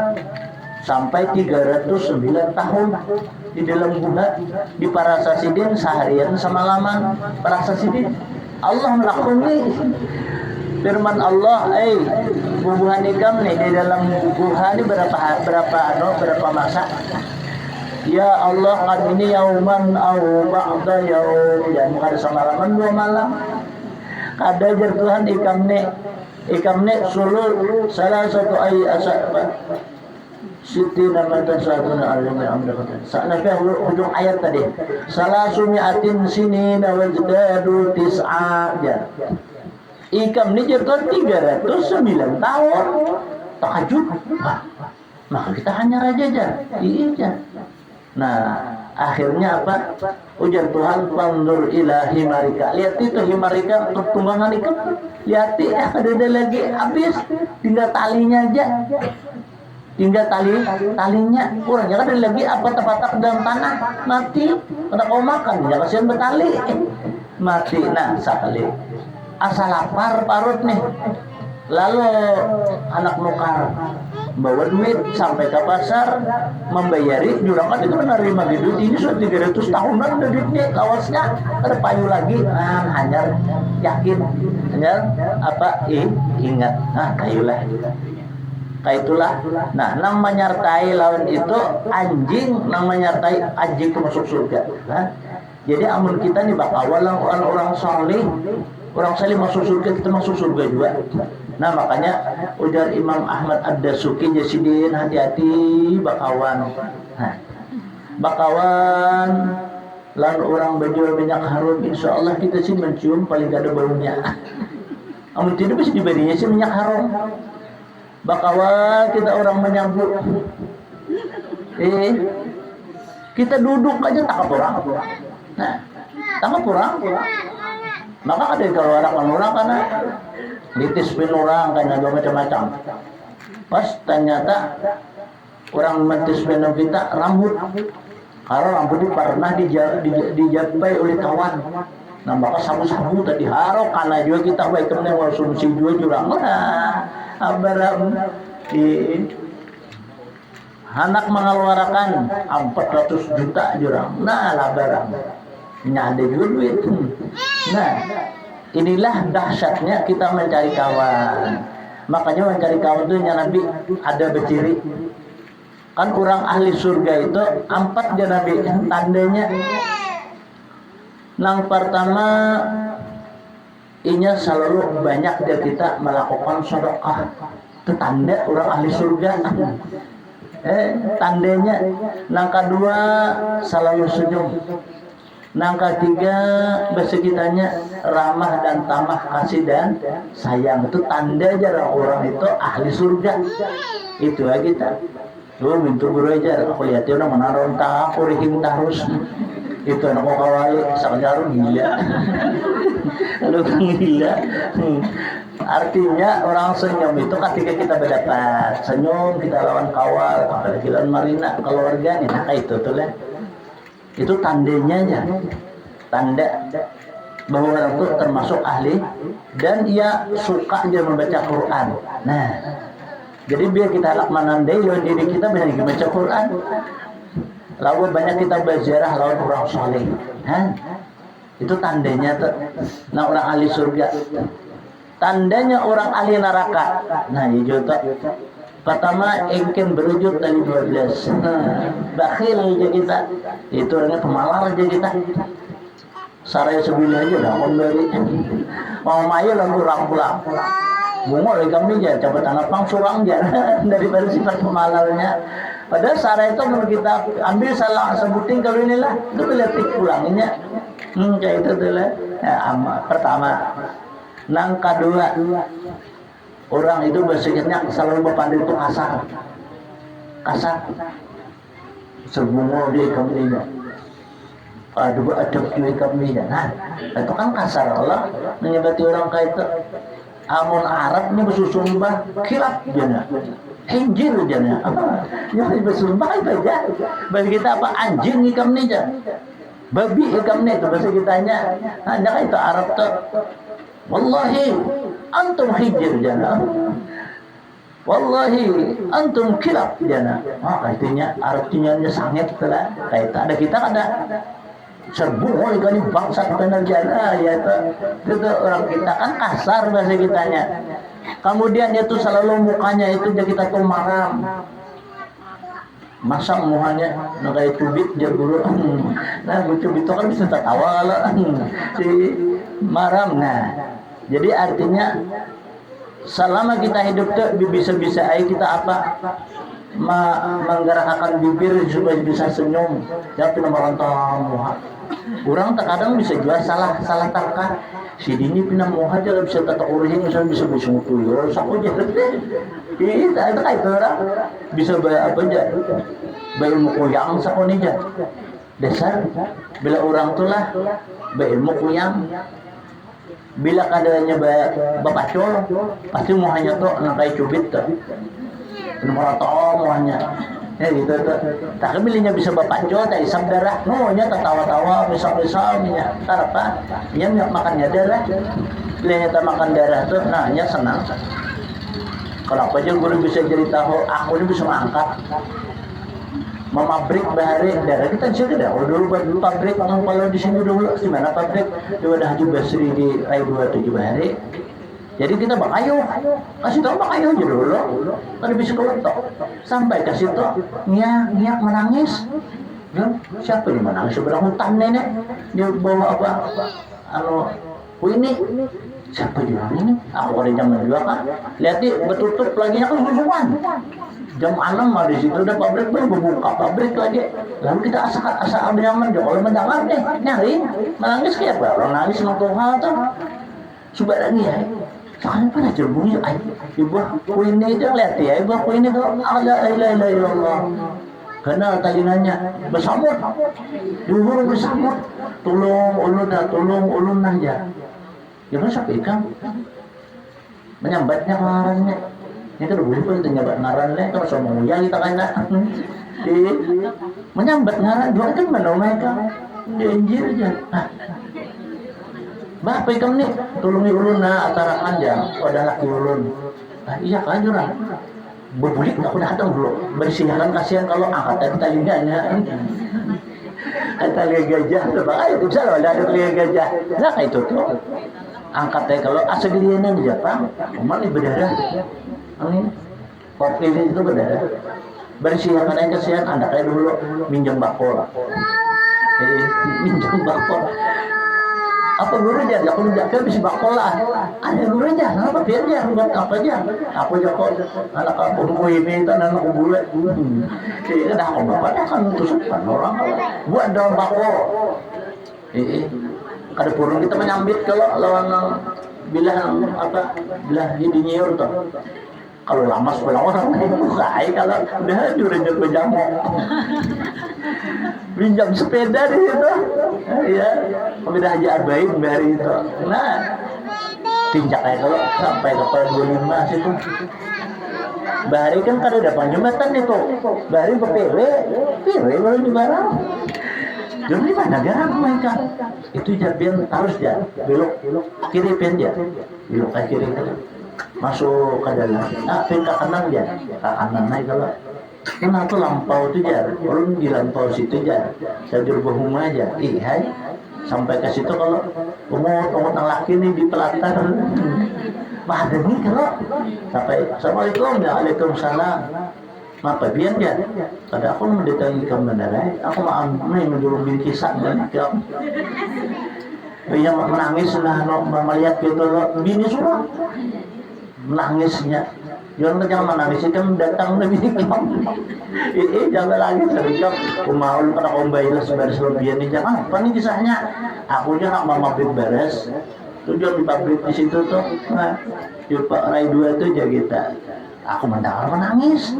sampai 309 tahun di dalam guna di parasa sidin seharian semalaman parasa sidin Allah melakoni firman Allah bubuhan ikam nih di dalam guha ini berapa masa ya Allah kan ini yauman au ba'da yaum dan ada semalaman 2 malam kada jar Tuhan ikam ne sulul salah satu asal Siti namatan satu alim yang amda kata. Sampai ujung ayat tadi. Salah sumiatin sini nawajdadu tis'a jar. Ikam ni jar 309 tahun. Takjub. Maka kita hanya raja jar. Iya. Nah, akhirnya apa? Ujar Tuhan pandur ila himarika. Lihat itu himarika tunggangan ikan. Lihat ada lagi habis tinggal talinya aja. Tinggal talinya kurangnya kan ada lagi apa terpatak dalam tanah mati. Kada kau makan ya kasihan bertali. Mati. Nah, sekali asal lapar parut nih. Lalu anak nukar bawa duit sampai ke pasar membayari juragan itu menerima duit ini sudah 300 tahunan udah duitnya kawasnya ada payu lagi hanya yakin hanya apa ingat kayulah kayak itulah nah nang menyertai lawan itu anjing nang menyertai anjing itu masuk surga jadi amun kita nih bakal orang saleh orang saleh masuk surga kita masuk surga juga. Nah makanya ujar Imam Ahmad Ad-Dasuki jasidin hati-hati bakawan. bakawan lalu orang berjual minyak harum, insya Allah kita sih mencium paling gak ada baunya. Amun tidak bisa diberinya sih minyak harum. Bakawan kita orang menyambut, kita duduk aja tangkap orang. Nah, tangkap orang. Maka ada kalau orang karena litis pin orang karena macam-macam. Pas ternyata orang mentis pin kita rambut. Kalau rambut itu pernah dijabai oleh kawan. Nah, maka sabu-sabu tadi harok karena juga kita baik kemudian konsumsi juga jurang. Nah, abaram di anak mengeluarkan 400 juta jurang. Nah, labaran. Nyade juga duit. Nah, inilah dahsyatnya kita mencari kawan. Makanya mencari kawan itu yang Nabi ada berciri. Kan orang ahli surga itu 4 ya Nabi tandanya. Yang pertama, inya selalu banyak dia kita melakukan sedekah. Itu tanda orang ahli surga. Tandanya. Yang kedua, selalu senyum. Yang ketiga, bahasa kitanya ramah dan tamah, kasih dan sayang. Itu tanda aja orang itu ahli surga. Itu aja kita. Tuh minta guru aja. Aku lihat dia orang menaruh tak aku rihim terus. Itu anak mau kawal sekarang gila. Lalu gila. Artinya orang senyum itu ketika kita berdapat senyum, kita lawan kawal, apalagi lawan marina keluarganya. Nah itu tuh lah. Itu tandanya aja. Tanda bahwa orang itu termasuk ahli dan ia suka dia membaca Quran. Nah, jadi biar kita menandai lawan diri kita banyak baca Quran. Lalu banyak kita berziarah lawan orang saleh. Itu tandanya tuh. Nah, orang ahli surga. Tandanya orang ahli neraka. Nah, hijau tuh. Pertama, ingin berujud dari 12. Bakhil aja kita. Itu orangnya pemalar aja kita. Saraya sebili aja dah memberi. Mau mayu lalu orang pulang. Bungo lagi kami aja, coba tanah pang surang aja daripada sifat pemalarnya. Padahal saraya itu menurut kita ambil salah sebutin kalau inilah itu beletik pulangnya. Kayak itu tuh lah. Pertama. Nang kedua, orang itu bersikapnya selalu berpandang itu kasar. Sebungo di kaminya. Aduh adab di kaminya. Nah, itu kan kasar Allah menyebati orang kayak itu. Amun Arab ini bersusumbah kilap jana. Hinjir jana. Yang bersusumbah itu aja. Bagi kita apa anjing ikam nih aja. Babi ikam nih itu bahasa kitanya. Hanya kan itu Arab tuh. Wallahi antum hijir jana. Wallahi antum kilap jana. Artinya Arabnya sangat telah. Kayak ada kita ada serbu ikan bangsa benar jana ya itu orang kita kan kasar bahasa kitanya. Kemudian itu selalu mukanya itu jadi kita tuh maram. Masa muhanya nah kayak cubit dia guru. Nah cubit itu kan bisa tertawa kalau si maram. Nah jadi artinya selama kita hidup tuh bisa-bisa aja kita apa menggerakkan bibir supaya bisa senyum. Jangan cuma merontok muha. Orang terkadang bisa juga salah tangkap. Si dini pindah muha aja bisa tata urusin misalnya bisa bersungguh tuyul. Saku aja. Itu kayak orang bisa apa aja. Berilmu kuyang saku nih aja. Dasar bila orang tuh lah berilmu kuyang. Bila kadarnya bapacol pasti muhanya tuh kayak cubit tuh. Merotok muhanya. Ya gitu tuh. Tapi bilanya bisa bapacol dari isap darah. Nya tertawa-tawa misal-misalnya. Apa? Nya makannya darah. Bilanya tak makan darah tuh, nah nya senang. Kalau apa aja guru bisa jadi tahu, aku ini bisa mengangkat. Memabrik bahari darah kita juga dah. Dulu buat pabrik kalau di sini dulu di mana pabrik di Wadah Haji Basri di Rai 27 bahari. Jadi kita bakayo, kasih tahu bakayo aja dulu. Tadi bisa kelotok sampai kasih tahu ngiak menangis. Siapa yang menangis seberang hutan nenek? Dia bawa apa? Ini siapa juga ini? Aku ada zaman juga kan. Lihat di betutup lagi kan susuan. Jam 6 di situ udah pabrik baru buka pabrik lagi. Lalu kita asa nyaman aja kalau mendengar deh nyari nangis kayak apa orang nangis nongkrong hal tuh coba lagi ya. Soalnya pada cerbunyi ibu ini itu lihat ya ibu ini tuh ada la ilallah karena tadi nanya bersamut dulu bersamut tolong ulun aja ya kan sampaikan menyambatnya ngarannya ini kan dulu pun nyambat ngarannya kalau sama mulia kita kena di menyambat ngaran dua kan mana mereka janjir aja Bapak ikam nih tolongi ulun na atara panjang pada laki ulun iya kan jurang berbulik aku datang dulu bersihkan kasihan kalau angkatan talinya tali gajah ayo bisa loh ada tali gajah nah kayak itu tuh angkatnya kalau asal dilihanan di Jepang umat ini berdarah ini kopi itu berdarah bersihkan aja kasihan anda kayak dulu minjem bakul minjem bakul apa guru aja, aku menjaga bisa bakolah. Ada guru aja, kenapa biar dia buat apa aja? Aku jago anak aku ini itu anak aku bule. Jadi dah aku bapak dah kan tusukan orang buat dalam bako. Ada burung kita menyambit kalau lawan bilah apa bilah jadi nyiur tuh. Kalau lama sekolah orang bukai kalau udah durunjak berjamu pinjam sepeda di situ ya udah aja arbain dari itu nah tinjak kayak kalau sampai ke Pal 25 situ Bahari kan kada ada panjumatan itu Bahari ke PW baru di barang jadi di mana garang mereka itu jabian harus ya belok kiri pian dia belok ke kiri masuk ke dalam pin ke kanan dia ke kanan naik kalau kenapa tuh lampau tuh jar orang di lampau situ jar saya juru bahuma aja hai sampai ke situ kalau umut yang laki nih di pelataran wah ada nih kalau sampai assalamualaikum ya waalaikumsalam apa biar ya pada aku mendatangi kamu beneran aku mau menjurung bin kisah dan kamu yang menangis nah melihat gitu loh bini surah menangisnya jangan menangis itu datang lebih kamu jangan lagi serikap mau lu kena kombaila sebaris lebihan ini jangan apa nih kisahnya aku aja nak mama beres tujuan di pabrik di situ tuh nah di Pak Rai 2 tuh aja kita aku mendengar menangis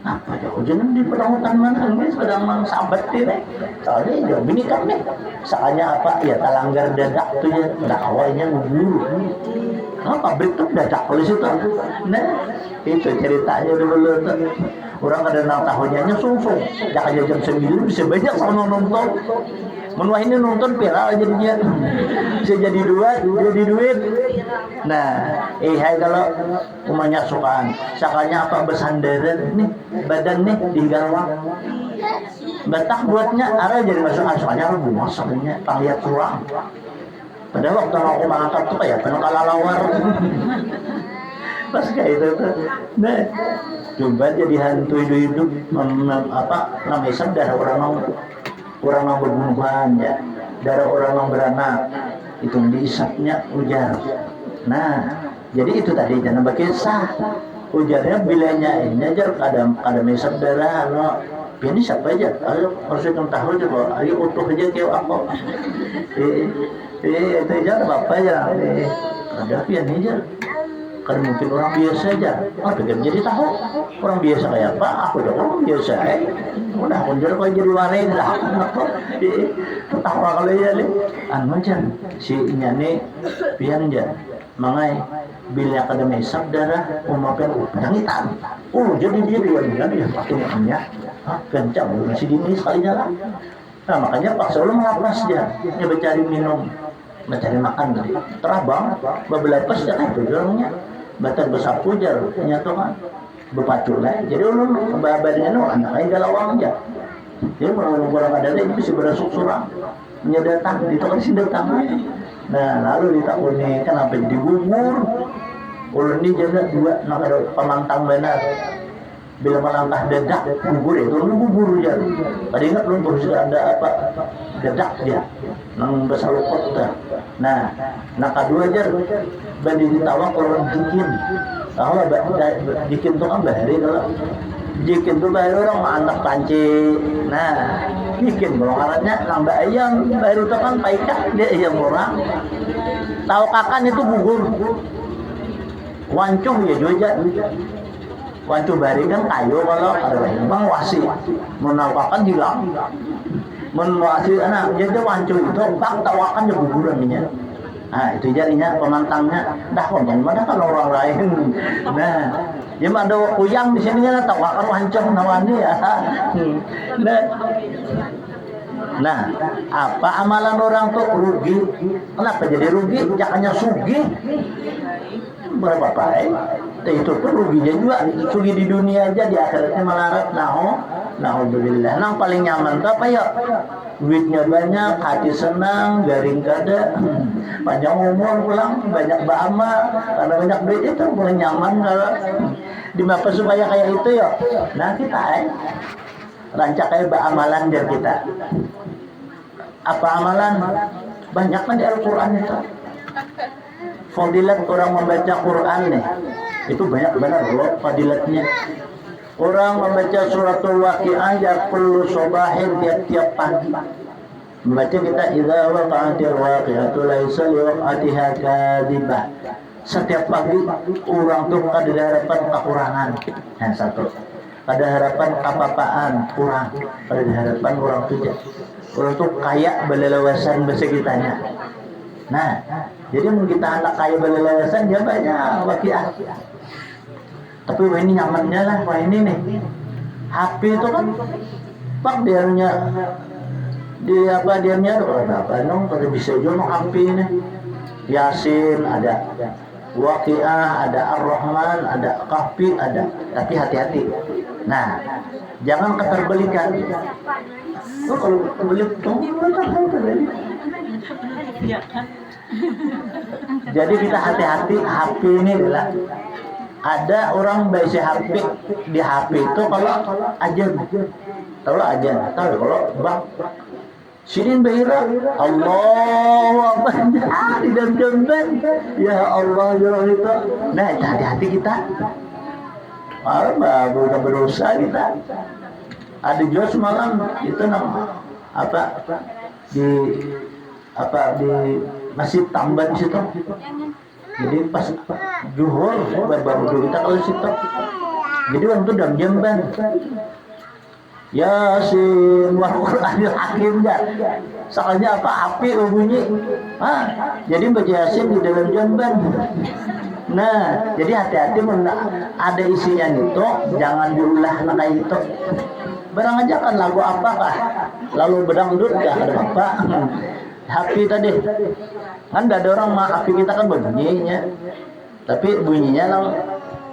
apa ya jangan di pedanghutan menangis pedang sahabat ini soalnya jauh bini kami soalnya apa ya talanggar dadak tuh ya udah awalnya ngeburu pabrik tuh dadak oleh situ nah itu ceritanya dulu tuh orang kadang tahunnya sungsung dak aja jam 9 bisa banyak sama nonton menwah ini nonton viral jadinya bisa jadi duit nah hai kalau umanya sukaan sakanya apa bersandaran nih badan nih di galwang batak buatnya arah jadi masuk soalnya lu buang sebenarnya pangliat kurang pada waktu aku mengangkat tuh kayak penuh kalalawar pas kayak itu tuh nah coba jadi hantu hidup apa namanya darah orang yang berbunuhan ya darah orang yang beranak itu diisapnya ujar nah jadi itu tadi jangan berkisah ujarnya bilanya ini aja ada mesap darah no ini siapa aja ayo harus kita tahu aja kok ayo utuh aja kayak apa itu aja apa aja ada pian aja kan mungkin orang biasa aja pengen jadi tahu orang biasa kayak apa aku udah orang biasa udah aku jadi kalau jadi warai lah tahu kalau ya nih anu aja si nyane pian aja mangai bila kada mesap darah umapen pedang hitam jadi dia patungnya kencang masih dini sekali jalan nah makanya Pak Solo melapas dia mencari minum mencari makan tadi terabang bebelepas dia kan tujuannya batas bersapu jar nyata kan berpacu lah jadi ulun badannya no anaknya galawang aja jadi orang ada lagi bisa berasuk surang menyedatang itu kan sindatang nah lalu ditakuni kenapa jadi gugur ulun ini jaga dua nak ada pemantang benar bila melangkah dadak gugur itu ulun gugur aja pada ingat ulun terus ada apa dadak dia nang besalukot nah kedua aja bandi ditawak orang bikin kalau bikin tuh kan bahari kalau Bikin tuh baru orang anak panci. Nah, bikin golongannya nambah ayam baru itu kan paika dia ayam orang. Tahu kakan itu gugur. Wancuh ya juga. Wancuh bari kan kayu kalau ada bang wasi. Menaukakan hilang. Menwasi anak jadi wancuh itu bang tawakan ya guguran minyak. Nah itu jadinya pemantangnya dah konten mana kan orang lain. Nah dia ada kuyang di sini kan tawakan wancung nawani ya. Nah apa amalan orang tuh rugi? Kenapa jadi rugi? Jangannya sugi. Berapa baik? Itu pun ruginya juga. Sugi di dunia aja di akhiratnya melarat. Alhamdulillah. Nang paling nyaman tuh apa ya? Duitnya banyak, hati senang, garing kada, panjang umur pulang, banyak beramal, karena banyak duit itu paling nyaman kalau dimapa supaya kayak itu ya. Nah kita rancak kayak beramalan dari kita. Apa amalan? Banyak kan di Al-Quran itu. Fadilat orang membaca Quran nih, itu banyak benar loh fadilatnya. Orang membaca suratul waqi'ah ya perlu sobahin tiap-tiap pagi. Membaca kita idza waqa'atil waqi'atu laisa liwaqa'atiha kadhibah. Setiap pagi orang tuh kada harapan kekurangan. Yang satu. Kada harapan apa-apaan kurang. Kada harapan orang tuh. Orang tuh kaya belelewasan bahasa kitanya. Nah, jadi mun kita anak kaya belelewasan dia banyak waqi'ah. Tapi wah ini nyamannya lah, wah ini nih HP itu kan pak dianya apa nong pada bisa jual HP ini Yasin ada, Waqiah ada, Ar-Rahman ada, Kahfi ada, tapi hati-hati. Nah jangan keterbelikan. Oh kalau beli jadi kita hati-hati. HP ini adalah ada orang baca HP di HP itu kalau ajan tahu kalau bang sinin bahira Allahu Akbar di dalam jamban ya Allah ya itu. Nah hati-hati kita bukan berdosa kita. Ada juga semalam itu nama di Masjid Tamban situ. Jadi pas zuhur baru kita kalau situ. Jadi waktu dalam jamban Yasin wal Qur'anil Hakim ya. Soalnya apa api bunyi. Jadi baca Yasin di dalam jamban. Nah, jadi hati-hati ada isinya itu jangan diulah kayak itu. Barang aja kan lagu apakah? Lalu bedangdut kah ada apa? HP tadi kan ada orang mah HP kita kan bunyinya tapi bunyinya lang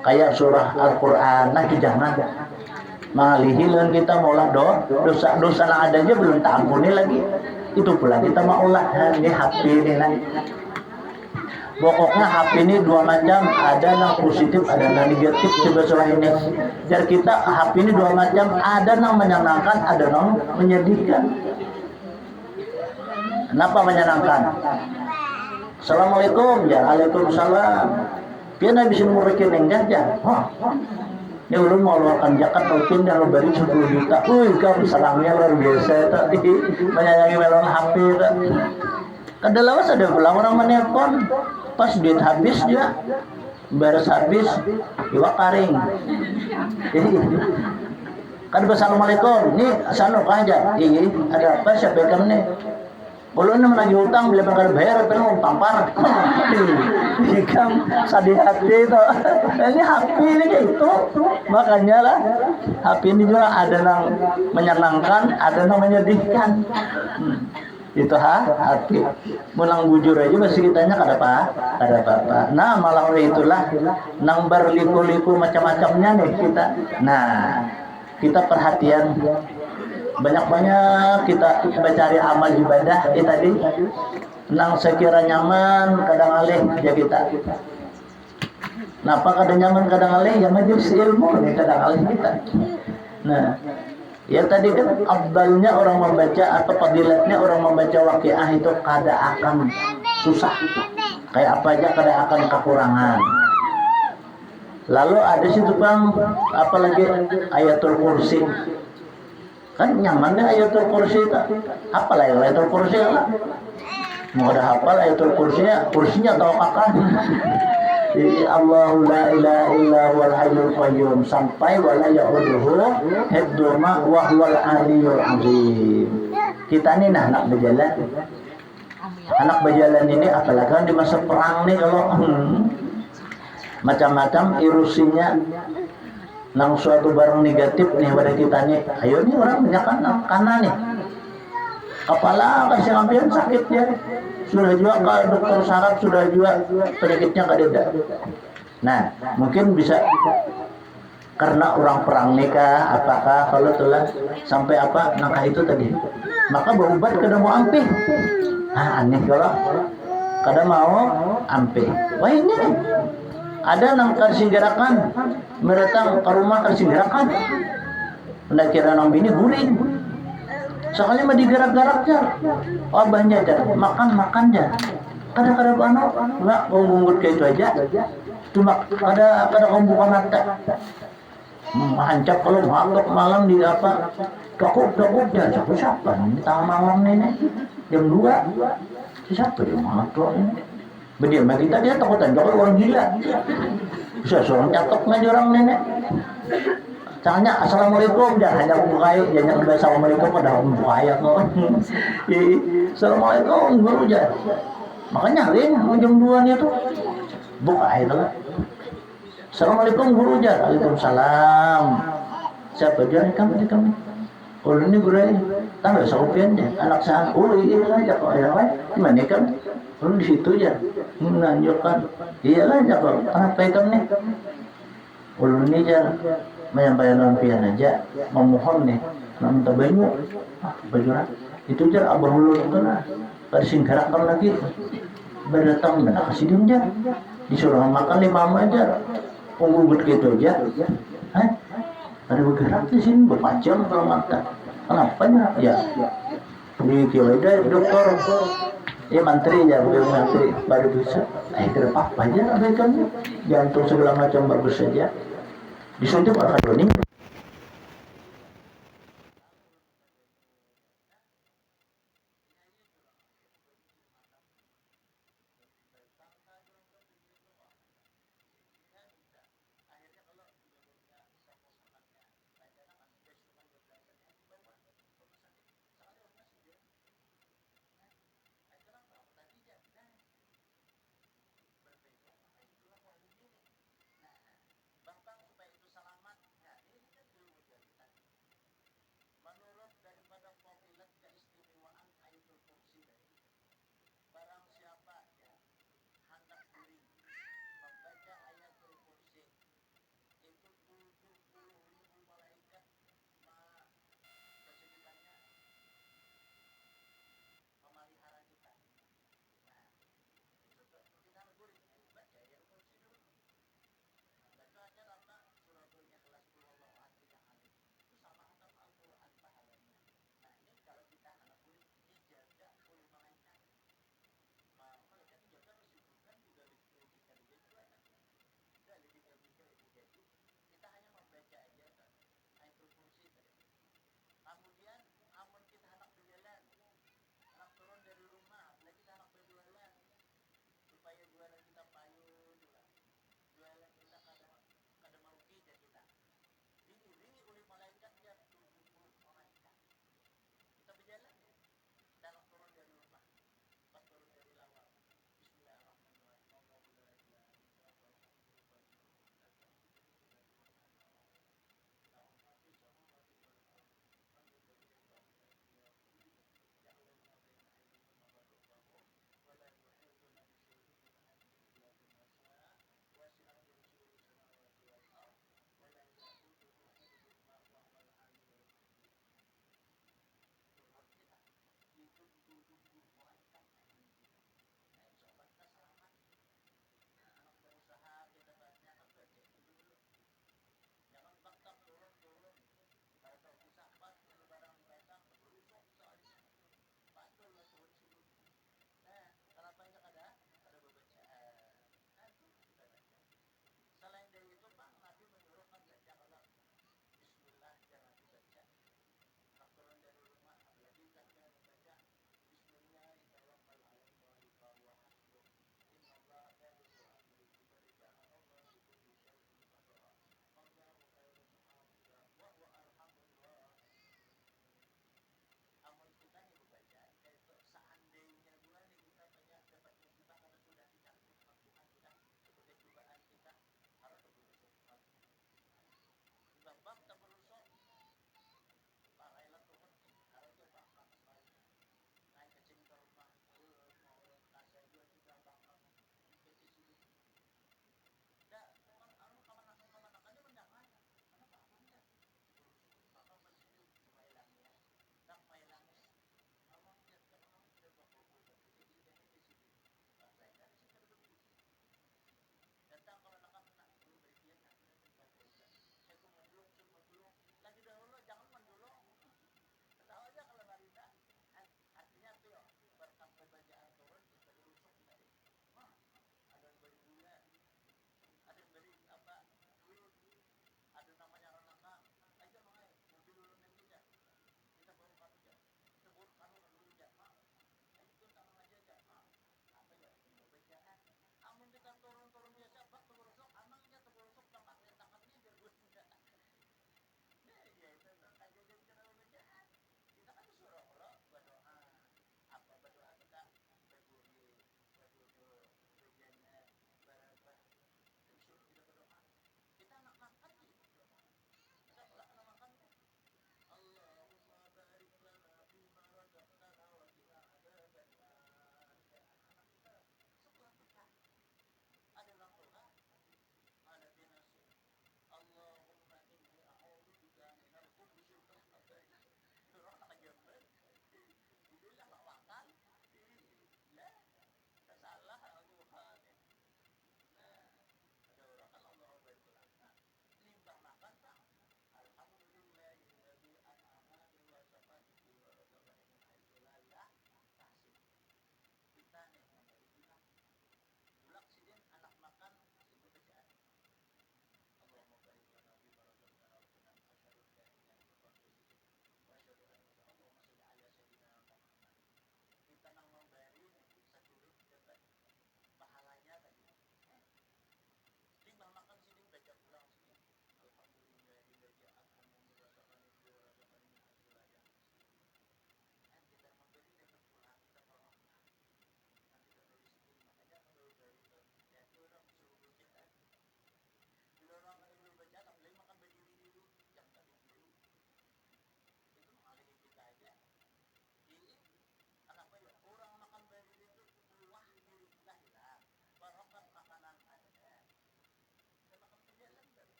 kayak surah Al-Quran. Nah itu jangan mengalihi dengan kita maulah dosa yang ada aja belum tampuni lagi itu pula kita maulah ini HP ini nah. Pokoknya HP ini dua macam, ada yang positif ada yang negatif. Coba soal ini jadi kita HP ini dua macam, ada yang menyenangkan ada yang menyedihkan. Kenapa menyenangkan? Assalamualaikum ya, waalaikumsalam. Dia nabi semua rekening jajan. Ini ulun mau luarkan zakat mungkin kalau beri 10 juta. Kamu salangnya luar biasa tadi menyayangi melon HP tak. Kada lawas ada pula orang menelpon pas duit habis dia beres habis iwak karing. Kan assalamualaikum. Ini sanu aja. Ada apa siapa kamu nih? Kalau nama lagi utang bila bakal bayar atau tampar, ikam sedih hati itu. Ini HP ini kayak itu, makanya lah HP ini juga ada yang menyenangkan, ada yang menyedihkan. Itu HP. Mulang bujur aja masih kitanya kada apa. Nah malah itulah nang berliku-liku macam-macamnya nih kita. Nah kita perhatian. Banyak-banyak kita mencari amal ibadah tadi nang sekira nyaman kadang alih ya kita. Napa kadang nyaman kadang alih ya majelis ilmu nih kadang alih kita. Nah ya tadi kan afdalnya orang membaca atau fadilatnya orang membaca waqiah itu kada akan susah kayak apa aja kada akan kekurangan. Lalu ada situ bang, apalagi ayatul kursi. Kan nyamannya ayatul kursi itu. Hafal ayatul kursi lah. Mau ada hafal ayatul kursinya tahu kakak. Allahu la ilaha illa huwal hayyul qayyum sampai wala ya'uduhu hibduma wa huwal aliyyul azim. Kita ini anak berjalan. Anak berjalan ini apalagi di masa perang nih kalau macam-macam ilusinya nang suatu barang negatif nih pada kita nih. Ayo nih orang banyak kanan nih. Kepala kasih ngambil sakit dia. Sudah juga ke dokter saraf, sudah juga penyakitnya ada. Nah, mungkin bisa karena orang perang nikah, apakah kalau telah sampai apa nangka itu tadi, maka berobat kada mau ampih. Aneh kalau kada mau ampih. Wah ini ada nang kasinggarakan, meretang ke rumah kasinggarakan. Ndak kira nang bini guring. Sekali mah digerak-gerak jar. Abahnya jar, makan jar. Kada-kada bano, enggak ngunggut kayak itu aja. Cuma kada buka mata. Hancap kalau malam malam di apa? Cukup jar. Siapa? Ini tengah malam nenek. Jam 2. Siapa yang matok ini? Berdiam kita dia takutan jauh orang gila. Bisa seorang catok ngaji orang nenek. Tanya assalamualaikum jangan hanya aku bukai jangan udah assalamualaikum pada aku bukai ya kok. Assalamualaikum guru aja. Makanya ring jam 2 nya tuh bukai itu lah. Assalamualaikum guru aja. Waalaikumsalam. Siapa aja kami. Oh ini guru ini. Tambah saupian deh anak saya. Oh iya aja kok ya kan. Gimana kan? Oh di situ aja. Menanyakan. Iya aja kok. Apa itu nih? Ulun ini aja menyampaikan pian aja memohon nih minta banyu bajura itu aja abah ulun itu lah bersingkarakan lagi berdatang dan kasih dia disuruh makan 5 aja unggut gitu aja ada bergerak di sini berpacam kalau mata kenapa ya di kiweda dokter mantri ya bukan mantri baru bisa kira apa aja abaikan jantung segala macam bagus saja disuntik akan bening.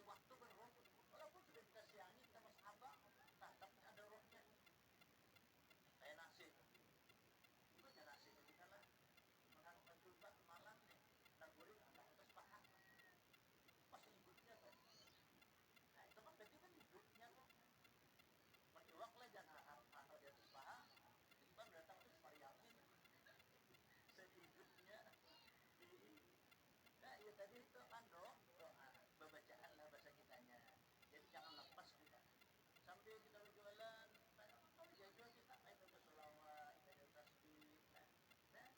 waktu berroh, walaupun sudah kita siangi, kita masih abang, tetap ada rohnya. Kayak nasi, itu aja nasi kita lah, menang mencoba malam nih, nagurin anak atas paha, masih hidupnya tuh. Nah itu kan berarti kan hidupnya kok. Menjuak lah jangan atau di atas paha, itu kan datang terus variasi, sehidupnya. Nah ya tadi itu kan doa, bacaan lah bahasa kitanya. Jadi jangan lepas kita. Sambil kita berjualan, kalau jual kita kayak baca selawat, baca tasbih. Nah,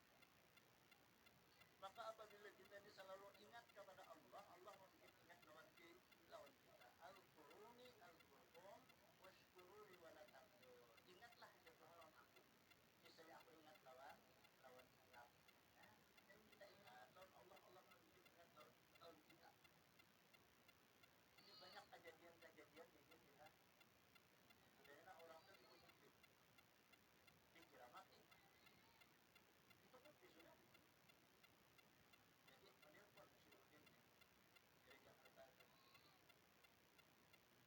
maka apabila kita ini selalu ingat kepada Allah, Allah membuat ingat lawan kita. Al-Quruni al-Qur'an washkururi wa la takfur. Ingatlah jatuh lawan aku. Misalnya aku ingat lawan Allah. Nah, dan kita ingat lawan Allah, Allah membuat ingat lawan kita. Ini banyak kejadian-kejadian di kita. Sebenarnya orang itu positif, dikira mati. Itu kan sudah. Jadi menelpon si Udin dari Jakarta.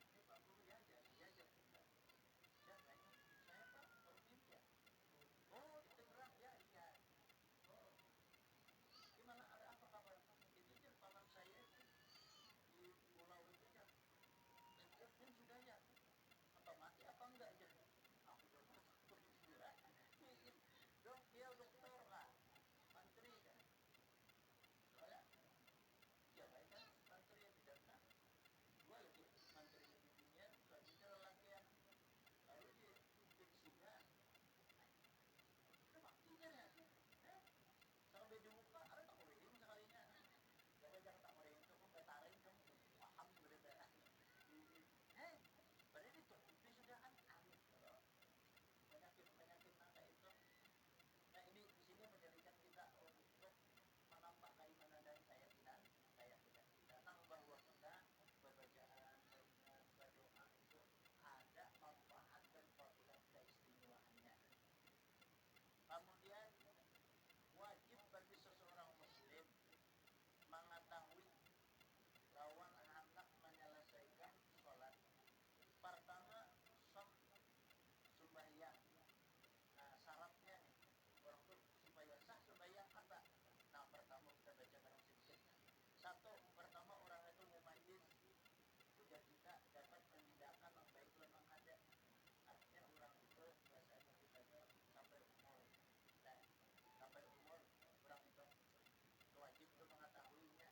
Ini Pak Guru ya aja kita. Siapa ini? Saya Pak Udin ya. Oh di Tangerang ya iya. Oh gimana ada apa kabar? Itu dia paman saya itu di pulau itu ya. Telepon sudah ya. Apa mati apa enggak aja? Aku udah dong dia dokter lah, menteri kan. Soalnya ya baik kan menteri yang tidak benar. Gua lagi menteri di dunia, selanjutnya lelaki yang lalu dia infeksinya udah matinya ya. Sampai di muka ada tak boleh ini sekalinya. Jangan tak boleh itu pun betarin kamu paham berita. Padahal itu sudah kan aneh. Penyakit mata itu. Nah ini di sini menjadikan kita untuk menambah keimanan dan keyakinan kita tahu bahwa kita berbacaan berdoa itu ada manfaat dan fadilah keistimewaannya. Kemudian wajib bagi seseorang muslim mengetahui lawan hendak menyelesaikan sholat. Pertama sembahyang. Nah syaratnya nih orang tuh supaya sah sembahyang apa? Nah pertama kita baca barang sedikit. Satu, pertama orang itu mumayyiz, sudah kita dapat membedakan yang baik dan yang ada. Artinya orang itu biasanya kita sampai umur. Nah, sampai umur orang itu wajib untuk mengetahuinya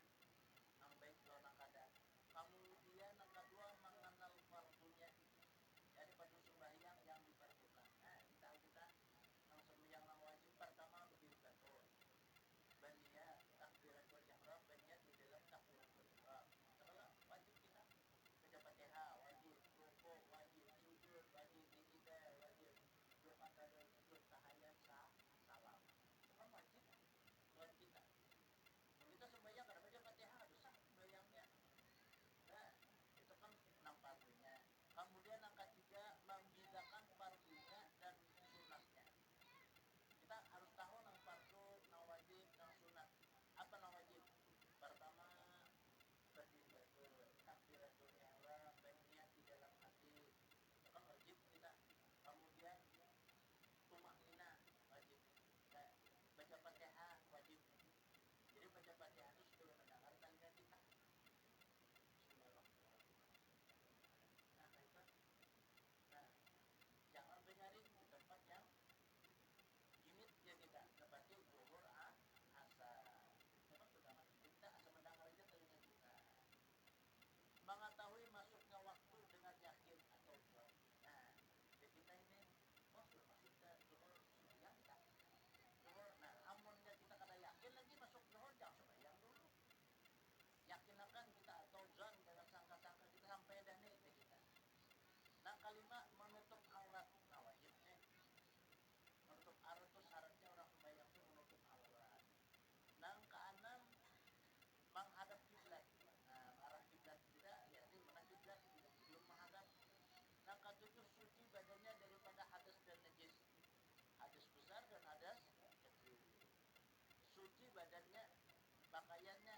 yang baik dan yang ada. Kemudian yang kedua mengenal fardunya. Jadi pada sembahyang yang diperlukan. Nah, kita yang sembahyang yang wajib pertama lebih betul. Bania takbiratul ihram, bania di dalam takbiratul ihram. Setelah wajib kita baca Fatihah, wajib rukuk, wajib sujud, wajib iktidal, wajib doa dan zikir tahiyat salam. Semua wajib buat kita. Kita sembahyang kada baca Fatihah dosa sembahyangnya. Nah, itu kan 6 fardunya. Kemudian yang ketiga membedakan fardunya dan sunatnya. Kita harus tahu yang fardu, yang wajib, yang sunat. Apa yang wajib? Pertama berdiri betul, takbiratul ihram, berniat di dalam hati. Itu kan wajib kita. Kemudian tumaknina wajib. Nah, baca Fatihah wajib. Jadi baca Fatihah itu sebelum mendengar kalimat kita. Nah, itu. Nah, jangan menyaring di tempat yang gimit ya kita seperti zuhur asar. Memang sudah kita asal mendengar aja telinga kita. Mengetahui masuknya waktu dengan yakin atau tidak. Nah, jadi kita ini sudah masuk ke zuhur siang kita. Zuhur, nah amunnya kita kada yakin lagi masuk zuhur jangan sembahyang dulu. Yakin akan kita atau zon dengan sangka-sangka kita sampai dah nih kita. Nah kalimat menutup aurat, nah wajibnya menutup aurat itu syaratnya orang sembahyang itu menutup aurat. Nah keenam menghadap kiblat. Nah arah kiblat tidak, yakni menghadap kiblat belum menghadap. Nah ketujuh suci badannya daripada hadas dan najis, hadas besar dan hadas kecil. Suci badannya, pakaiannya